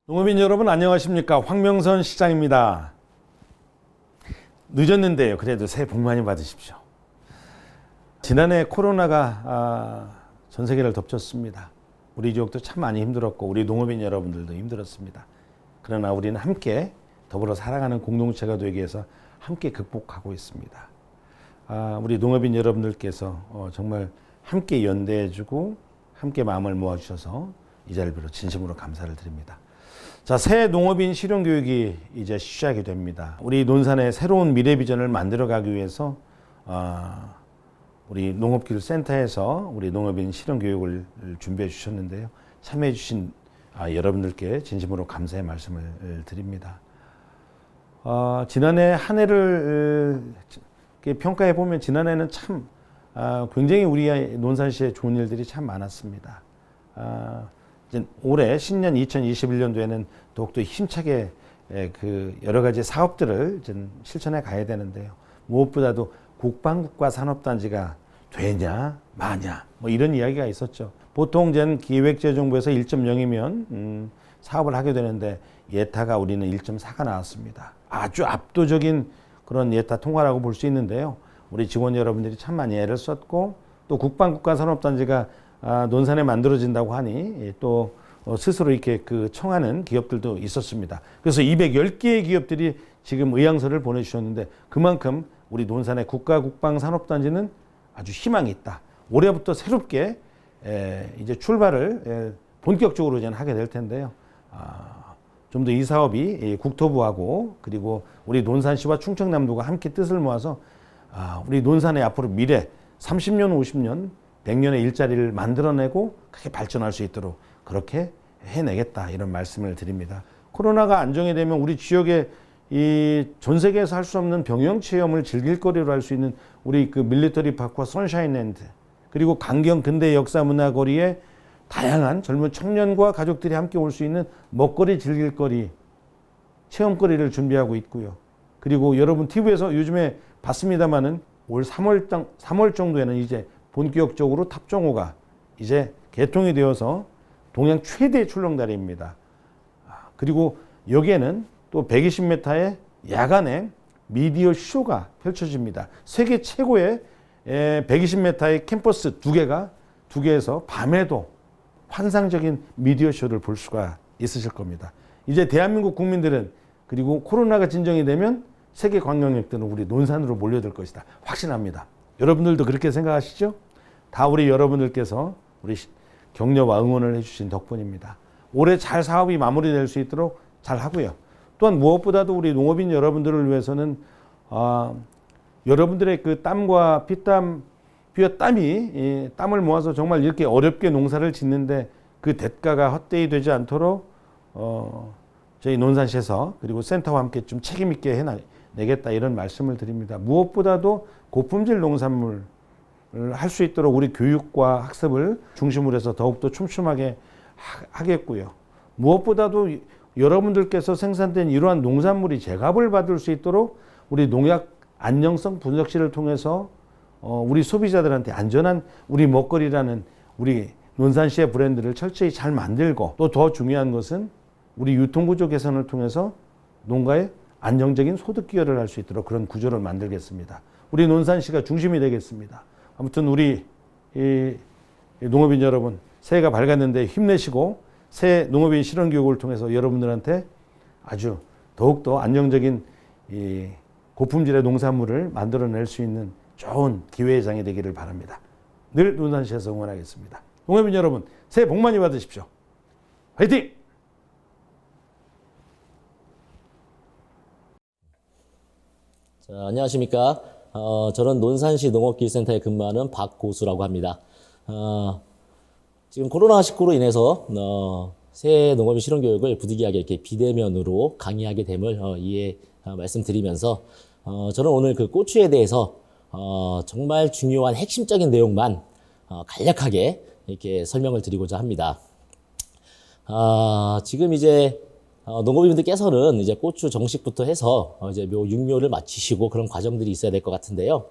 농업인 여러분 안녕하십니까? 황명선 시장입니다. 늦었는데요. 그래도 새해 복 많이 받으십시오. 지난해 코로나가 전 세계를 덮쳤습니다. 우리 지역도 참 많이 힘들었고 우리 농업인 여러분들도 힘들었습니다. 그러나 우리는 함께 더불어 살아가는 공동체가 되기 위해서 함께 극복하고 있습니다. 우리 농업인 여러분들께서 정말 함께 연대해주고 함께 마음을 모아주셔서 이 자리를 빌어 진심으로 감사를 드립니다. 자, 새 농업인 실용교육이 이제 시작이 됩니다. 우리 논산의 새로운 미래 비전을 만들어가기 위해서 우리 농업기술센터에서 우리 농업인 실용교육을 준비해 주셨는데요. 참여해 주신 여러분들께 진심으로 감사의 말씀을 드립니다. 지난해 한 해를 평가해 보면 지난해는 참 굉장히 우리 논산시에 좋은 일들이 참 많았습니다. 올해 신년 2021년도에는 더욱더 힘차게 그 여러 가지 사업들을 실천해 가야 되는데요. 무엇보다도 국방국가 산업단지가 되냐 마냐 뭐 이런 이야기가 있었죠. 보통 기획재정부에서 1.0이면 사업을 하게 되는데 예타가 우리는 1.4가 나왔습니다. 아주 압도적인 그런 예타 통과라고 볼 수 있는데요. 우리 직원 여러분들이 참 많이 애를 썼고 또 국방국가 산업단지가 논산에 만들어진다고 하니 또 스스로 이렇게 청하는 기업들도 있었습니다. 그래서 210개의 기업들이 지금 의향서를 보내주셨는데 그만큼 우리 논산의 국가국방산업단지는 아주 희망이 있다. 올해부터 새롭게 이제 출발을 본격적으로 하게 될 텐데요. 좀 더 이 사업이 국토부하고 그리고 우리 논산시와 충청남도가 함께 뜻을 모아서 우리 논산의 앞으로 미래 30년, 50년 100년의 일자리를 만들어내고 크게 발전할 수 있도록 그렇게 해내겠다 이런 말씀을 드립니다. 코로나가 안정이 되면 우리 지역에 이 전 세계에서 할 수 없는 병영 체험을 즐길 거리로 할 수 있는 우리 밀리터리 파크와 선샤인랜드 그리고 강경 근대 역사 문화 거리에 다양한 젊은 청년과 가족들이 함께 올 수 있는 먹거리 즐길 거리 체험거리를 준비하고 있고요. 그리고 여러분 TV에서 요즘에 봤습니다마는 올 3월 정도에는 이제 본격적으로 탑정호가 이제 개통이 되어서 동양 최대 출렁다리입니다. 그리고 여기에는 또 120m의 야간에 미디어 쇼가 펼쳐집니다. 세계 최고의 120m의 캠퍼스 두 개에서 밤에도 환상적인 미디어 쇼를 볼 수가 있으실 겁니다. 이제 대한민국 국민들은 그리고 코로나가 진정이 되면 세계 관광객들은 우리 논산으로 몰려들 것이다. 확신합니다. 여러분들도 그렇게 생각하시죠? 다 우리 여러분들께서 우리 격려와 응원을 해주신 덕분입니다. 올해 잘 사업이 마무리될 수 있도록 잘 하고요. 또한 무엇보다도 우리 농업인 여러분들을 위해서는 여러분들의 땀과 피와 땀을 모아서 정말 이렇게 어렵게 농사를 짓는데 그 대가가 헛되이 되지 않도록 저희 논산시에서 그리고 센터와 함께 좀 책임 있게 해내겠다 이런 말씀을 드립니다. 무엇보다도 고품질 농산물 할 수 있도록 우리 교육과 학습을 중심으로 해서 더욱더 촘촘하게 하겠고요. 무엇보다도 여러분들께서 생산된 이러한 농산물이 제값을 받을 수 있도록 우리 농약 안정성 분석실을 통해서 우리 소비자들한테 안전한 우리 먹거리라는 우리 논산시의 브랜드를 철저히 잘 만들고 또 더 중요한 것은 우리 유통구조 개선을 통해서 농가의 안정적인 소득 기여를 할 수 있도록 그런 구조를 만들겠습니다. 우리 논산시가 중심이 되겠습니다. 아무튼 우리 농업인 여러분 새해가 밝았는데 힘내시고 새 농업인 실용교육을 통해서 여러분들한테 아주 더욱더 안정적인 고품질의 농산물을 만들어낼 수 있는 좋은 기회의 장이 되기를 바랍니다. 늘 논산시에서 응원하겠습니다. 농업인 여러분 새해 복 많이 받으십시오. 화이팅! 자, 안녕하십니까. 저는 논산시 농업기술센터에 근무하는 박고수라고 합니다. 지금 코로나19로 인해서 새해 농업인 실용교육을 부득이하게 이렇게 비대면으로 강의하게 됨을 말씀드리면서 저는 오늘 그 고추에 대해서 정말 중요한 핵심적인 내용만 간략하게 이렇게 설명을 드리고자 합니다. 지금 이제 농업인분들께서는 이제 고추 정식부터 해서 이제 육묘를 마치시고 그런 과정들이 있어야 될 것 같은데요.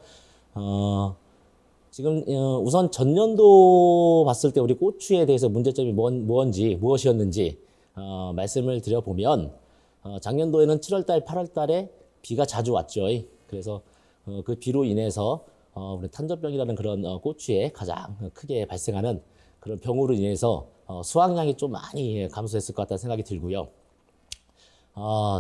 지금 우선 전년도 봤을 때 우리 고추에 대해서 문제점이 무엇이었는지 말씀을 드려보면 작년도에는 7월달, 8월달에 비가 자주 왔죠. 그래서 그 비로 인해서 우리 탄저병이라는 그런 고추에 가장 크게 발생하는 그런 병으로 인해서 수확량이 좀 많이 감소했을 것 같다는 생각이 들고요.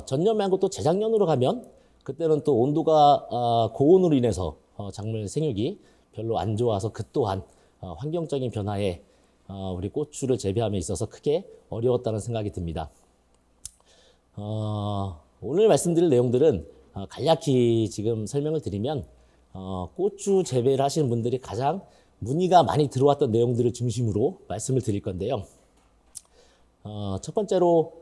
전년 말고 또 재작년으로 가면 그때는 또 온도가 고온으로 인해서 작물 생육이 별로 안 좋아서 그 또한 환경적인 변화에 우리 고추를 재배함에 있어서 크게 어려웠다는 생각이 듭니다. 오늘 말씀드릴 내용들은 간략히 지금 설명을 드리면 고추 재배를 하시는 분들이 가장 문의가 많이 들어왔던 내용들을 중심으로 말씀을 드릴 건데요. 첫 번째로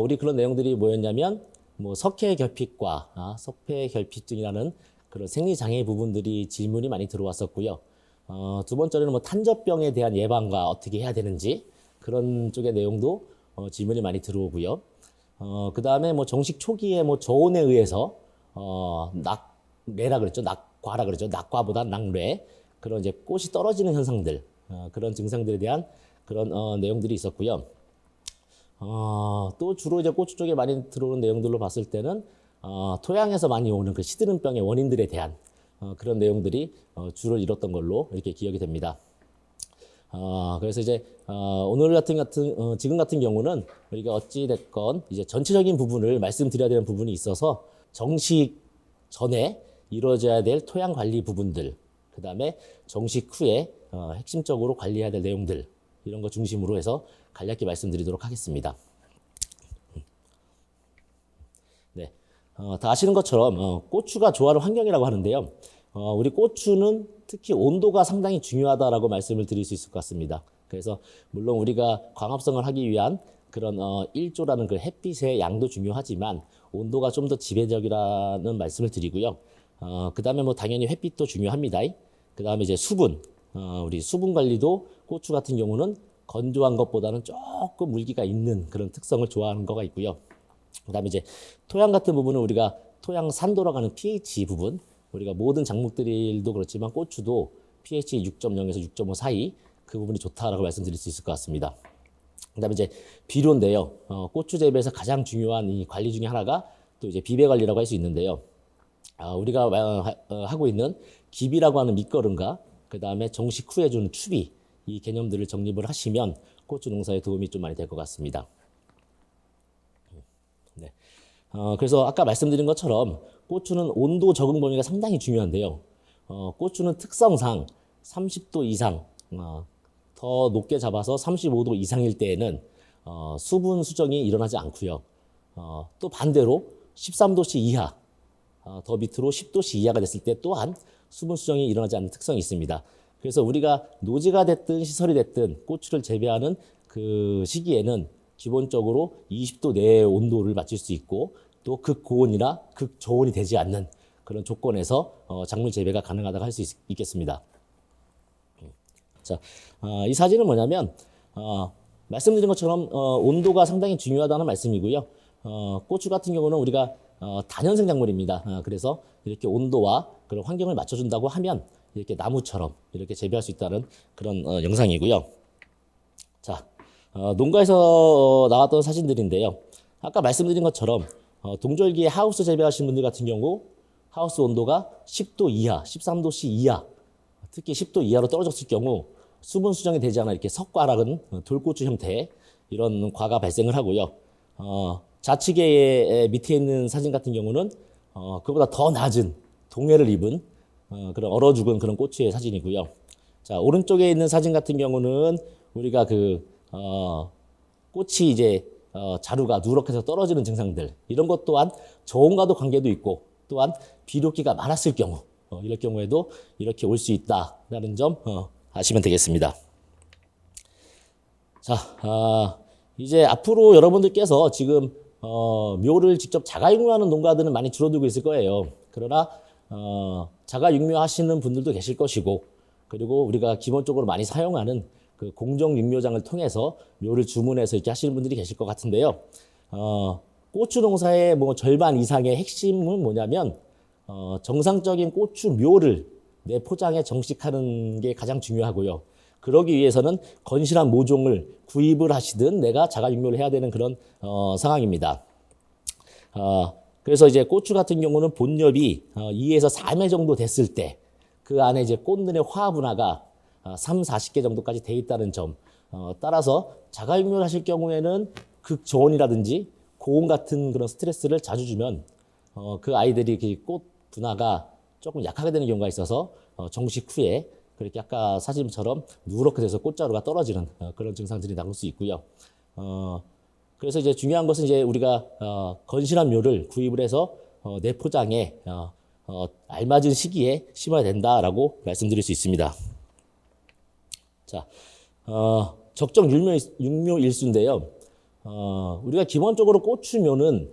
우리 그런 내용들이 뭐였냐면 뭐 석회 결핍과 석회 결핍증이라는 그런 생리 장애 부분들이 질문이 많이 들어왔었고요. 두 번째로는 뭐 탄저병에 대한 예방과 어떻게 해야 되는지 그런 쪽의 내용도 질문이 많이 들어오고요. 그 다음에 뭐 정식 초기에 뭐 저온에 의해서 낙뢰라 그랬죠. 낙과라 그랬죠. 낙과보다 낙뢰 그런 이제 꽃이 떨어지는 현상들 그런 증상들에 대한 그런 내용들이 있었고요. 또 주로 이제 고추 쪽에 많이 들어오는 내용들로 봤을 때는 토양에서 많이 오는 그 시드름병의 원인들에 대한 그런 내용들이 주를 이뤘던 걸로 이렇게 기억이 됩니다. 그래서 이제 오늘 지금 같은 경우는 우리가 어찌 됐건 이제 전체적인 부분을 말씀드려야 되는 부분이 있어서 정식 전에 이루어져야 될 토양 관리 부분들, 그 다음에 정식 후에 핵심적으로 관리해야 될 내용들 이런 거 중심으로 해서 간략히 말씀드리도록 하겠습니다. 네, 다 아시는 것처럼 고추가 좋아하는 환경이라고 하는데요. 우리 고추는 특히 온도가 상당히 중요하다라고 말씀을 드릴 수 있을 것 같습니다. 그래서 물론 우리가 광합성을 하기 위한 그런 일조라는 그 햇빛의 양도 중요하지만 온도가 좀 더 지배적이라는 말씀을 드리고요. 그 다음에 뭐 당연히 햇빛도 중요합니다. 그 다음에 이제 수분, 우리 수분 관리도 고추 같은 경우는 건조한 것보다는 조금 물기가 있는 그런 특성을 좋아하는 거가 있고요. 그 다음에 이제 토양 같은 부분은 우리가 토양 산도라고 하는 pH 부분, 우리가 모든 작물들도 그렇지만 고추도 pH 6.0에서 6.5 사이 그 부분이 좋다라고 말씀드릴 수 있을 것 같습니다. 그 다음에 이제 비료인데요. 고추 재배에서 가장 중요한 이 관리 중에 하나가 또 이제 비배 관리라고 할 수 있는데요. 우리가 하고 있는 기비라고 하는 밑거름과 그 다음에 정식 후에 주는 추비 이 개념들을 정립을 하시면 고추 농사에 도움이 좀 많이 될 것 같습니다. 네. 그래서 아까 말씀드린 것처럼 고추는 온도 적응 범위가 상당히 중요한데요. 고추는 특성상 30도 이상 더 높게 잡아서 35도 이상일 때에는 수분 수정이 일어나지 않고요. 또 반대로 13도씨 이하 더 밑으로 10도씨 이하가 됐을 때 또한 수분 수정이 일어나지 않는 특성이 있습니다. 그래서 우리가 노지가 됐든 시설이 됐든 고추를 재배하는 그 시기에는 기본적으로 20도 내의 온도를 맞출 수 있고 또 극고온이나 극저온이 되지 않는 그런 조건에서 작물 재배가 가능하다고 할 수 있겠습니다. 자, 이 사진은 뭐냐면 말씀드린 것처럼 온도가 상당히 중요하다는 말씀이고요. 고추 같은 경우는 우리가 다년생 작물입니다. 그래서 이렇게 온도와 그런 환경을 맞춰준다고 하면 이렇게 나무처럼 이렇게 재배할 수 있다는 그런 영상이고요. 자, 농가에서 나왔던 사진들인데요. 아까 말씀드린 것처럼 동절기에 하우스 재배하시는 분들 같은 경우 하우스 온도가 10도 이하, 13도씨 이하, 특히 10도 이하로 떨어졌을 경우 수분 수정이 되지 않아 이렇게 석과락은 돌고추 형태의 이런 과가 발생을 하고요. 좌측에 밑에 있는 사진 같은 경우는 그보다 더 낮은 동해를 입은 그런 얼어 죽은 그런 고추의 사진이고요. 자, 오른쪽에 있는 사진 같은 경우는 우리가 꽃이 이제 자루가 누렇게서 떨어지는 증상들 이런 것 또한 저온과도 관계도 있고 또한 비료기가 많았을 경우 이럴 경우에도 이렇게 올 수 있다라는 점 아시면 되겠습니다. 자, 이제 앞으로 여러분들께서 지금 묘를 직접 자가육묘하는 농가들은 많이 줄어들고 있을 거예요. 그러나 자가육묘 하시는 분들도 계실 것이고 그리고 우리가 기본적으로 많이 사용하는 그 공정육묘장을 통해서 묘를 주문해서 이렇게 하시는 분들이 계실 것 같은데요. 고추 농사의 뭐 절반 이상의 핵심은 뭐냐면 정상적인 고추 묘를 내 포장에 정식하는 게 가장 중요하고요. 그러기 위해서는 건실한 모종을 구입을 하시든 내가 자가육묘를 해야 되는 그런 상황입니다. 그래서 이제 고추 같은 경우는 본엽이 2에서 3회 정도 됐을 때 그 안에 이제 꽃눈의 화합 분화가 3, 40개 정도까지 돼 있다는 점. 따라서 자가육묘를 하실 경우에는 극저온이라든지 고온 같은 그런 스트레스를 자주 주면 그 아이들이 그 꽃 분화가 조금 약하게 되는 경우가 있어서 정식 후에 그렇게 아까 사진처럼 누렇게 돼서 꽃자루가 떨어지는 그런 증상들이 나올 수 있고요. 그래서 이제 중요한 것은 이제 우리가 건실한 묘를 구입을 해서 내포장에 알맞은 시기에 심어야 된다라고 말씀드릴 수 있습니다. 자, 적정 육묘 일수인데요. 우리가 기본적으로 고추묘는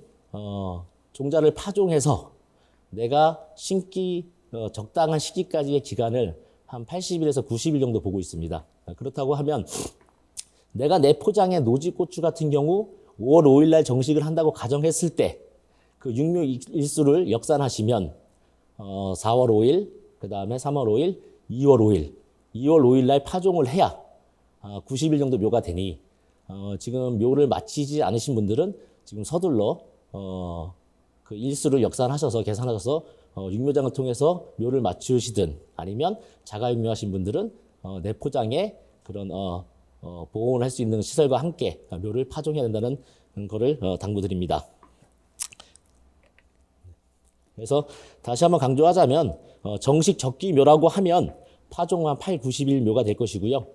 종자를 파종해서 내가 심기 적당한 시기까지의 기간을 한 80일에서 90일 정도 보고 있습니다. 그렇다고 하면 내가 내 포장의 노지고추 같은 경우 5월 5일 날 정식을 한다고 가정했을 때 그 육묘 일수를 역산하시면 4월 5일, 그 다음에 3월 5일, 2월 5일, 2월 5일 날 파종을 해야 90일 정도 묘가 되니 지금 묘를 마치지 않으신 분들은 지금 서둘러 그 일수를 역산하셔서 계산하셔서 육묘장을 통해서 묘를 맞추시든 아니면 자가육묘하신 분들은 내포장에 그런 보온을 할 수 있는 시설과 함께 묘를 파종해야 된다는 거를 당부드립니다. 그래서 다시 한번 강조하자면 정식 적기 묘라고 하면 파종만 8, 90일 묘가 될 것이고요.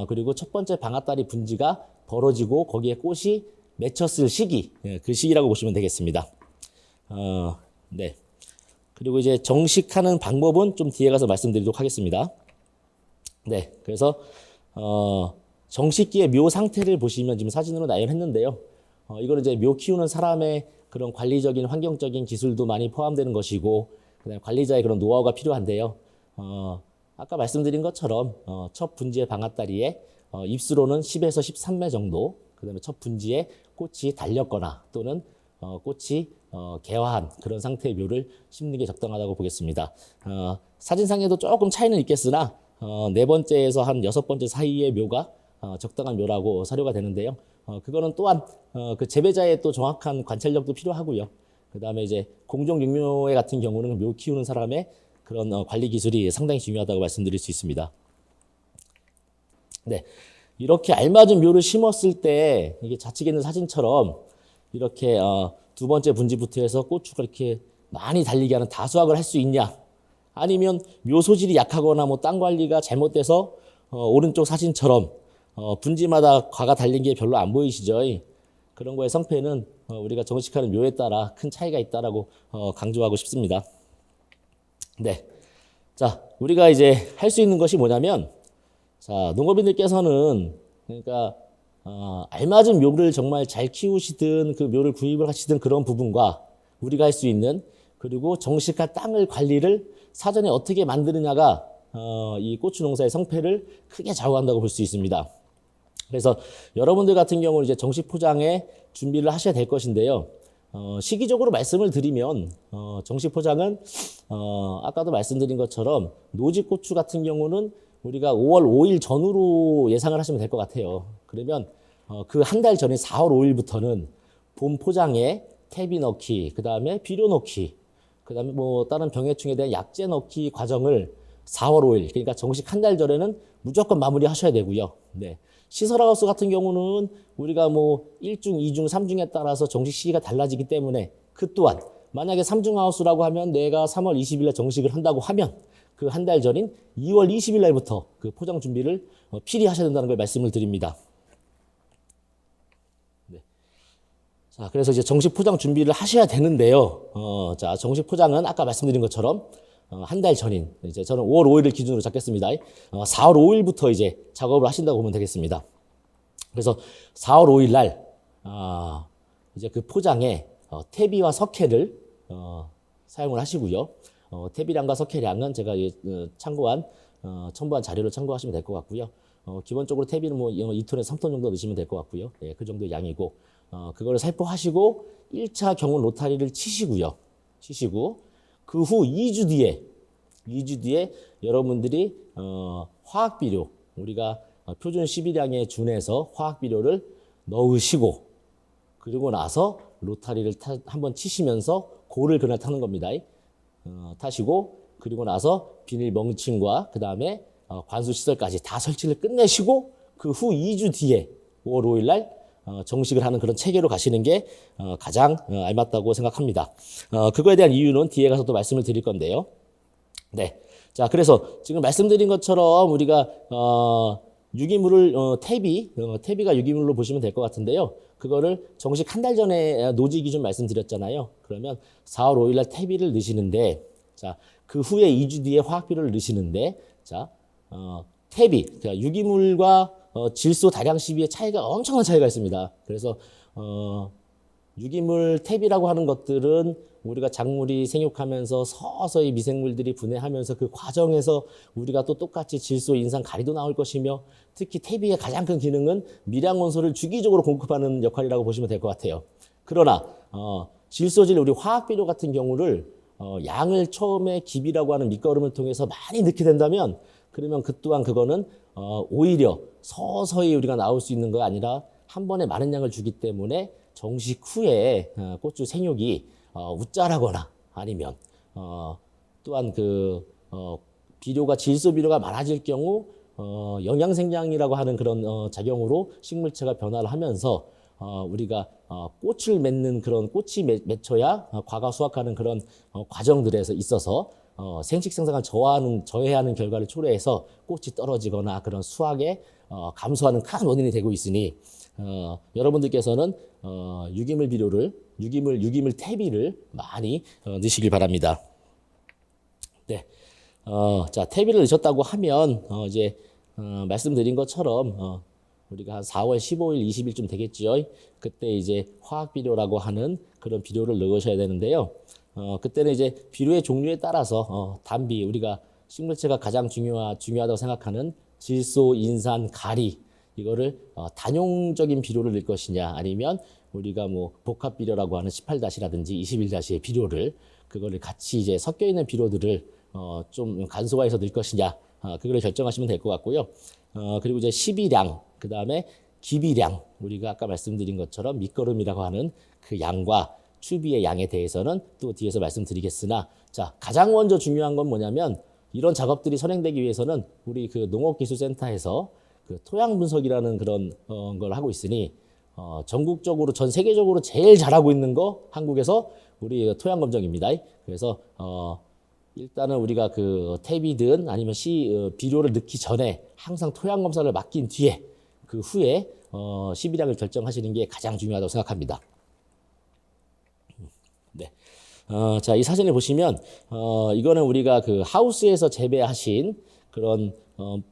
그리고 첫 번째 방앗다리 분지가 벌어지고 거기에 꽃이 맺혔을 시기, 그 시기라고 보시면 되겠습니다. 네. 그리고 이제 정식하는 방법은 좀 뒤에 가서 말씀드리도록 하겠습니다. 네. 그래서 정식기의 묘 상태를 보시면 지금 사진으로 나열했는데요. 이거는 이제 묘 키우는 사람의 그런 관리적인 환경적인 기술도 많이 포함되는 것이고, 그다음에 관리자의 그런 노하우가 필요한데요. 아까 말씀드린 것처럼 첫 분지의 방앗다리에 입수로는 10에서 13매 정도, 그다음에 첫 분지에 꽃이 달렸거나 또는 꽃이 개화한 그런 상태의 묘를 심는 게 적당하다고 보겠습니다. 사진상에도 조금 차이는 있겠으나 네 번째에서 한 여섯 번째 사이의 묘가 적당한 묘라고 사료가 되는데요. 그거는 또한 그 재배자의 또 정확한 관찰력도 필요하고요. 그 다음에 이제 공종육묘회 같은 경우는 묘 키우는 사람의 그런 관리 기술이 상당히 중요하다고 말씀드릴 수 있습니다. 네, 이렇게 알맞은 묘를 심었을 때 이게 좌측에 있는 사진처럼 이렇게 두 번째 분지부터 해서 고추가 이렇게 많이 달리게 하는 다수확을 할 수 있냐? 아니면 묘 소질이 약하거나 뭐 땅 관리가 잘못돼서 오른쪽 사진처럼 분지마다 과가 달린 게 별로 안 보이시죠? 그런 거의 성패는 우리가 정식하는 묘에 따라 큰 차이가 있다라고 강조하고 싶습니다. 네, 자 우리가 이제 할 수 있는 것이 뭐냐면, 자 농업인들께서는 그러니까 알맞은 묘를 정말 잘 키우시든 그 묘를 구입을 하시든 그런 부분과 우리가 할 수 있는, 그리고 정식한 땅을 관리를 사전에 어떻게 만드느냐가 이 고추 농사의 성패를 크게 좌우한다고 볼 수 있습니다. 그래서 여러분들 같은 경우는 이제 정식 포장에 준비를 하셔야 될 것인데요. 시기적으로 말씀을 드리면 정식 포장은 아까도 말씀드린 것처럼 노지고추 같은 경우는 우리가 5월 5일 전후로 예상을 하시면 될 것 같아요. 그러면 그 한 달 전인 4월 5일부터는 봄 포장에 퇴비 넣기, 그 다음에 비료 넣기, 그 다음에 뭐 다른 병해충에 대한 약제 넣기 과정을 4월 5일, 그러니까 정식 한 달 전에는 무조건 마무리 하셔야 되고요. 네. 시설하우스 같은 경우는 우리가 뭐 1중, 2중, 3중에 따라서 정식 시기가 달라지기 때문에 그 또한 만약에 3중 하우스라고 하면 내가 3월 20일 날 정식을 한다고 하면 그 한 달 전인 2월 20일 날부터 그 포장 준비를 필히 하셔야 된다는 걸 말씀을 드립니다. 네. 자, 그래서 이제 정식 포장 준비를 하셔야 되는데요. 자, 정식 포장은 아까 말씀드린 것처럼 한 달 전인, 이제 저는 5월 5일을 기준으로 잡겠습니다. 4월 5일부터 이제 작업을 하신다고 보면 되겠습니다. 그래서 4월 5일 날, 이제 그 포장에 퇴비와 석회를 사용을 하시고요. 퇴비량과 석회량은 제가 참고한, 첨부한 자료를 참고하시면 될 것 같고요. 기본적으로 퇴비는 뭐 2톤에서 3톤 정도 넣으시면 될 것 같고요. 예, 그 정도 양이고, 그거를 살포하시고 1차 경운 로타리를 치시고요. 그 후 2주 뒤에 여러분들이 화학비료, 우리가 표준 12량에 준해서 화학 비료를 넣으시고 그리고 나서 로타리를 한번 치시면서 고를 그날 타는 겁니다. 타시고 그리고 나서 비닐 멍침과 그 다음에 관수 시설까지 다 설치를 끝내시고 그 후 2주 뒤에 5월 5일 날 정식을 하는 그런 체계로 가시는 게 가장 알맞다고 생각합니다. 그거에 대한 이유는 뒤에 가서 또 말씀을 드릴 건데요. 네. 자, 그래서 지금 말씀드린 것처럼 우리가 유기물을 퇴비가 유기물로 보시면 될 것 같은데요. 그거를 정식 한 달 전에 노지 기준 말씀드렸잖아요. 그러면 4월 5일 날 퇴비를 넣으시는데 자, 그 후에 2주 뒤에 화학 비료를 넣으시는데 자, 퇴비, 그러니까 유기물과 질소 다량 시비의 차이가 엄청난 차이가 있습니다. 그래서 유기물 퇴비라고 하는 것들은 우리가 작물이 생육하면서 서서히 미생물들이 분해하면서 그 과정에서 우리가 또 똑같이 질소, 인산, 가리도 나올 것이며 특히 퇴비의 가장 큰 기능은 미량 원소를 주기적으로 공급하는 역할이라고 보시면 될 것 같아요. 그러나 질소질 우리 화학 비료 같은 경우를 양을 처음에 기비라고 하는 밑거름을 통해서 많이 넣게 된다면 그러면 그 또한 그거는 오히려 서서히 우리가 나올 수 있는 거 아니라 한 번에 많은 양을 주기 때문에 정식 후에 고추 생육이 웃자라거나 아니면 또한 그 비료가 질소 비료가 많아질 경우 영양생장이라고 하는 그런 작용으로 식물체가 변화를 하면서 우리가 꽃을 맺는 그런 꽃이 맺혀야 과가 수확하는 그런 과정들에서 있어서 생식 생산을 저해하는 결과를 초래해서 꽃이 떨어지거나 그런 수확에 감소하는 큰 원인이 되고 있으니 여러분들께서는 유기물 비료를 유기물 퇴비를 많이 넣으시길 바랍니다. 네, 자 퇴비를 넣으셨다고 하면 이제 말씀드린 것처럼 우리가 한 4월 15일, 20일쯤 되겠죠. 그때 이제 화학 비료라고 하는 그런 비료를 넣으셔야 되는데요. 그때는 이제 비료의 종류에 따라서 단비 우리가 식물체가 가장 중요하다고 생각하는 질소, 인산, 가리 이거를 단용적인 비료를 넣을 것이냐 아니면 우리가 뭐 복합 비료라고 하는 18-라든지 21-의 비료를 그거를 같이 이제 섞여 있는 비료들을 좀 간소화해서 넣을 것이냐 그거를 결정하시면 될 것 같고요. 그리고 이제 12량 그 다음에 기비량 우리가 아까 말씀드린 것처럼 밑거름이라고 하는 그 양과 추비의 양에 대해서는 또 뒤에서 말씀드리겠으나 자 가장 먼저 중요한 건 뭐냐면 이런 작업들이 선행되기 위해서는 우리 그 농업기술센터에서 그 토양 분석이라는 그런 걸 하고 있으니 전국적으로 전 세계적으로 제일 잘하고 있는 거 한국에서 우리 토양 검정입니다. 그래서 일단은 우리가 그 퇴비든 아니면 비료를 넣기 전에 항상 토양 검사를 맡긴 뒤에 그 후에 12량을 결정하시는 게 가장 중요하다고 생각합니다. 네. 자, 이 사진을 보시면 이거는 우리가 그 하우스에서 재배하신 그런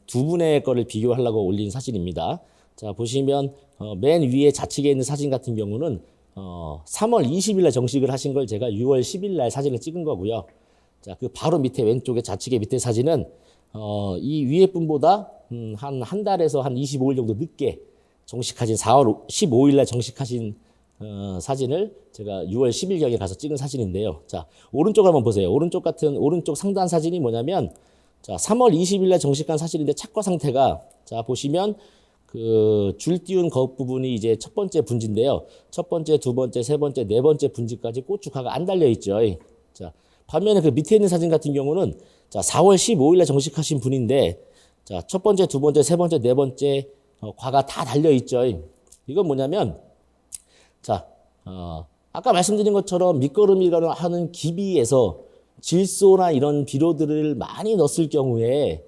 두 분의 거를 비교하려고 올린 사진입니다. 자, 보시면 맨 위에 좌측에 있는 사진 같은 경우는 3월 20일 날 정식을 하신 걸 제가 6월 10일 날 사진을 찍은 거고요. 자, 그 바로 밑에 왼쪽에 좌측에 밑에 사진은 이 위에 분보다 한 달에서 한 25일 정도 늦게 정식하신 4월 15일 날 정식하신 사진을 제가 6월 10일경에 가서 찍은 사진인데요. 자, 오른쪽 한번 보세요. 오른쪽 상단 사진이 뭐냐면 자, 3월 20일 날 정식한 사진인데 착과 상태가 자, 보시면 그 줄 띄운 겉 부분이 이제 첫 번째 분지인데요. 첫 번째, 두 번째, 세 번째, 네 번째 분지까지 고추가가 안 달려 있죠. 자, 반면에 그 밑에 있는 사진 같은 경우는 자, 4월 15일 날 정식하신 분인데 자, 첫 번째, 두 번째, 세 번째, 네 번째 과가 다 달려 있죠. 이건 뭐냐면 자, 아까 말씀드린 것처럼 밑거름이라고 하는 기비에서 질소나 이런 비료들을 많이 넣었을 경우에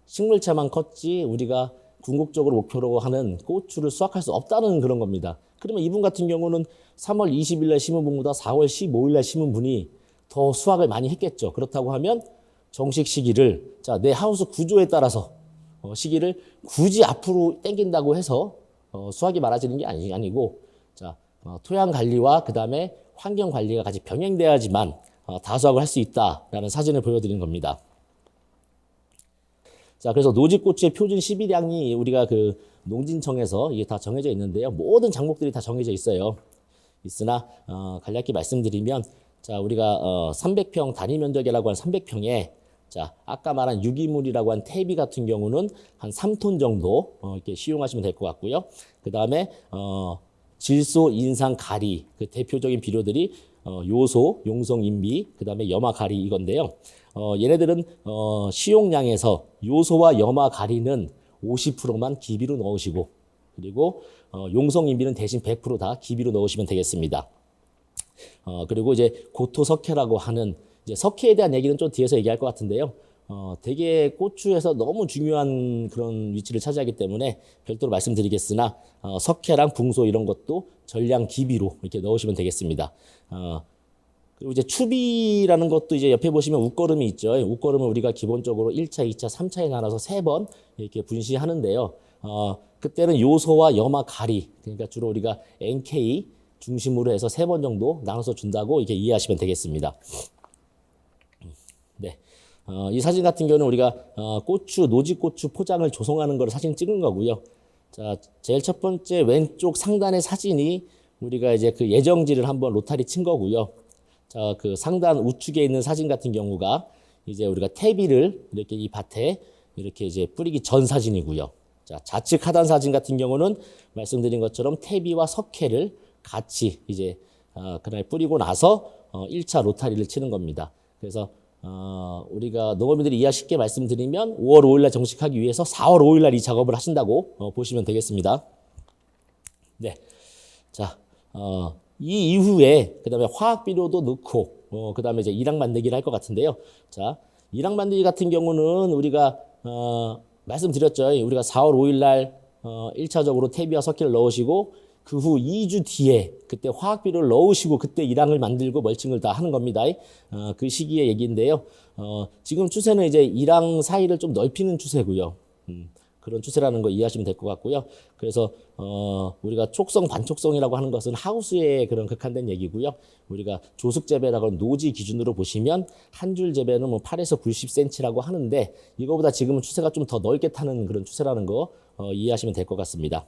식물체만 컸지 우리가 궁극적으로 목표로 하는 고추를 수확할 수 없다는 그런 겁니다. 그러면 이분 같은 경우는 3월 20일 날 심은 분보다 4월 15일 날 심은 분이 더 수확을 많이 했겠죠. 그렇다고 하면 정식 시기를 자, 내 하우스 구조에 따라서 시기를 굳이 앞으로 당긴다고 해서 수확이 많아지는 게 아니고 자, 토양 관리와 그 다음에 환경 관리가 같이 병행돼야지만 다수확을 할 수 있다라는 사진을 보여드리는 겁니다. 자, 그래서 노지고추의 표준 12량이 우리가 그 농진청에서 이게 다 정해져 있는데요. 모든 작목들이 다 정해져 있어요. 있으나 간략히 말씀드리면 자, 우리가 300평 단위 면적이라고 하는 300평에 자, 아까 말한 유기물이라고 한 퇴비 같은 경우는 한 3톤 정도 이렇게 시용하시면 될 것 같고요. 그 다음에 질소, 인상, 가리 그 대표적인 비료들이 요소, 용성, 인비, 그 다음에 염화, 가리 이건데요. 얘네들은 시용량에서 요소와 염화, 가리는 50%만 기비로 넣으시고 그리고 용성, 인비는 대신 100%다 기비로 넣으시면 되겠습니다. 그리고 이제 고토석회라고 하는 이제 석회에 대한 얘기는 좀 뒤에서 얘기할 것 같은데요. 되게 고추에서 너무 중요한 그런 위치를 차지하기 때문에 별도로 말씀드리겠으나 석회랑 붕소 이런 것도 전량 기비로 이렇게 넣으시면 되겠습니다. 그리고 이제 추비라는 것도 이제 옆에 보시면 웃거름이 있죠. 웃거름을 우리가 기본적으로 1차, 2차, 3차에 나눠서 3번 이렇게 분시하는데요. 그때는 요소와 염화, 가리 그러니까 주로 우리가 NK 중심으로 해서 3번 정도 나눠서 준다고 이렇게 이해하시면 되겠습니다. 네. 이 사진 같은 경우는 우리가 고추, 노지고추 포장을 조성하는 걸 사진 찍은 거고요. 자, 제일 첫 번째 왼쪽 상단의 사진이 우리가 이제 그 예정지를 한번 로타리 친 거고요. 자, 그 상단 우측에 있는 사진 같은 경우가 이제 우리가 퇴비를 이렇게 이 밭에 이렇게 이제 뿌리기 전 사진이고요. 자, 좌측 하단 사진 같은 경우는 말씀드린 것처럼 퇴비와 석회를 같이 이제 그날 뿌리고 나서 1차 로타리를 치는 겁니다. 그래서 우리가 농업인들이 이해 쉽게 말씀드리면 5월 5일 날 정식하기 위해서 4월 5일 날 이 작업을 하신다고 보시면 되겠습니다. 네. 자, 이 이후에 그다음에 화학 비료도 넣고 그다음에 이제 일항 만들기를 할 것 같은데요. 자, 일항 만들기 같은 경우는 우리가 말씀드렸죠. 우리가 4월 5일 날 1차적으로 퇴비와 석회를 넣으시고 그 후 2주 뒤에 그때 화학 비료를 넣으시고 그때 일항을 만들고 멀칭을 다 하는 겁니다. 그 시기의 얘기인데요. 지금 추세는 이제 일항 사이를 좀 넓히는 추세고요. 그런 추세라는 거 이해하시면 될 것 같고요. 그래서 우리가 촉성 반촉성이라고 하는 것은 하우스의 그런 극한된 얘기고요. 우리가 조숙 재배라고 하는 노지 기준으로 보시면 한 줄 재배는 뭐 8에서 90cm라고 하는데 이거보다 지금은 추세가 좀 더 넓게 타는 그런 추세라는 거 이해하시면 될 것 같습니다.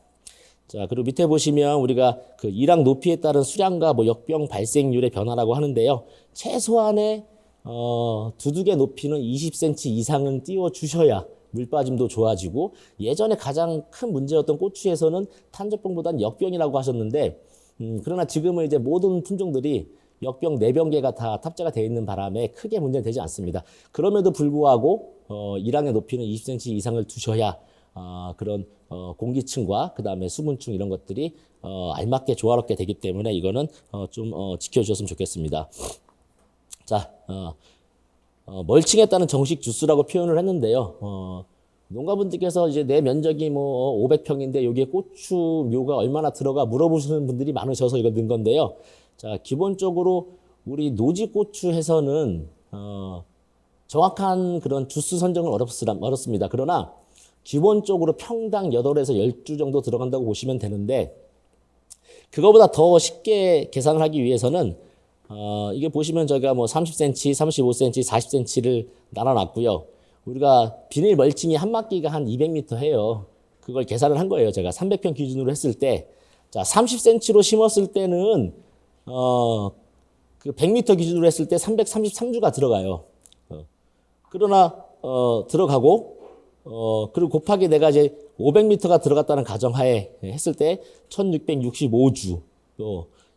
자, 그리고 밑에 보시면 우리가 그 일항 높이에 따른 수량과 뭐 역병 발생률의 변화라고 하는데요. 최소한의 두둑의 높이는 20cm 이상은 띄워 주셔야 물 빠짐도 좋아지고 예전에 가장 큰 문제였던 고추에서는 탄저병보다는 역병이라고 하셨는데 그러나 지금은 이제 모든 품종들이 역병 4병계가 다 탑재가 되어 있는 바람에 크게 문제는 되지 않습니다. 그럼에도 불구하고 일항의 높이는 20cm 이상을 두셔야 그런 공기층과 그 다음에 수분층 이런 것들이 알맞게 조화롭게 되기 때문에 이거는 좀 지켜주셨으면 좋겠습니다. 자, 멀칭에 따른 정식 주스라고 표현을 했는데요. 농가분들께서 이제 내 면적이 뭐 500평인데 여기에 고추 묘가 얼마나 들어가 물어보시는 분들이 많으셔서 이거 넣은 건데요. 자, 기본적으로 우리 노지고추에서는 정확한 그런 주스 선정은 어렵습니다. 그러나 기본적으로 평당 8에서 10주 정도 들어간다고 보시면 되는데 그거보다 더 쉽게 계산을 하기 위해서는 이게 보시면 저희가 뭐 30cm, 35cm, 40cm를 나눠놨고요. 우리가 비닐 멀칭이 한 막기가 한 200m 해요. 그걸 계산을 한 거예요. 제가 300평 기준으로 했을 때, 자 30cm로 심었을 때는 그 100m 기준으로 했을 때 333주가 들어가요. 그러나 들어가고 그리고 곱하기 내가 이제 500m가 들어갔다는 가정하에 했을 때 1665주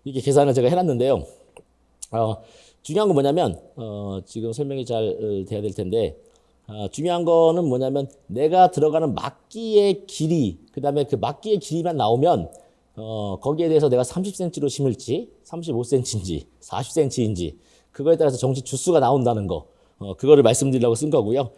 이렇게 계산을 제가 해놨는데요. 중요한 건 뭐냐면 지금 설명이 잘 돼야 될 텐데 중요한 거는 뭐냐면 내가 들어가는 막기의 길이 그 다음에 그 막기의 길이만 나오면 거기에 대해서 내가 30cm로 심을지 35cm인지 40cm인지 그거에 따라서 정식 주수가 나온다는 거 그거를 말씀드리려고 쓴 거고요.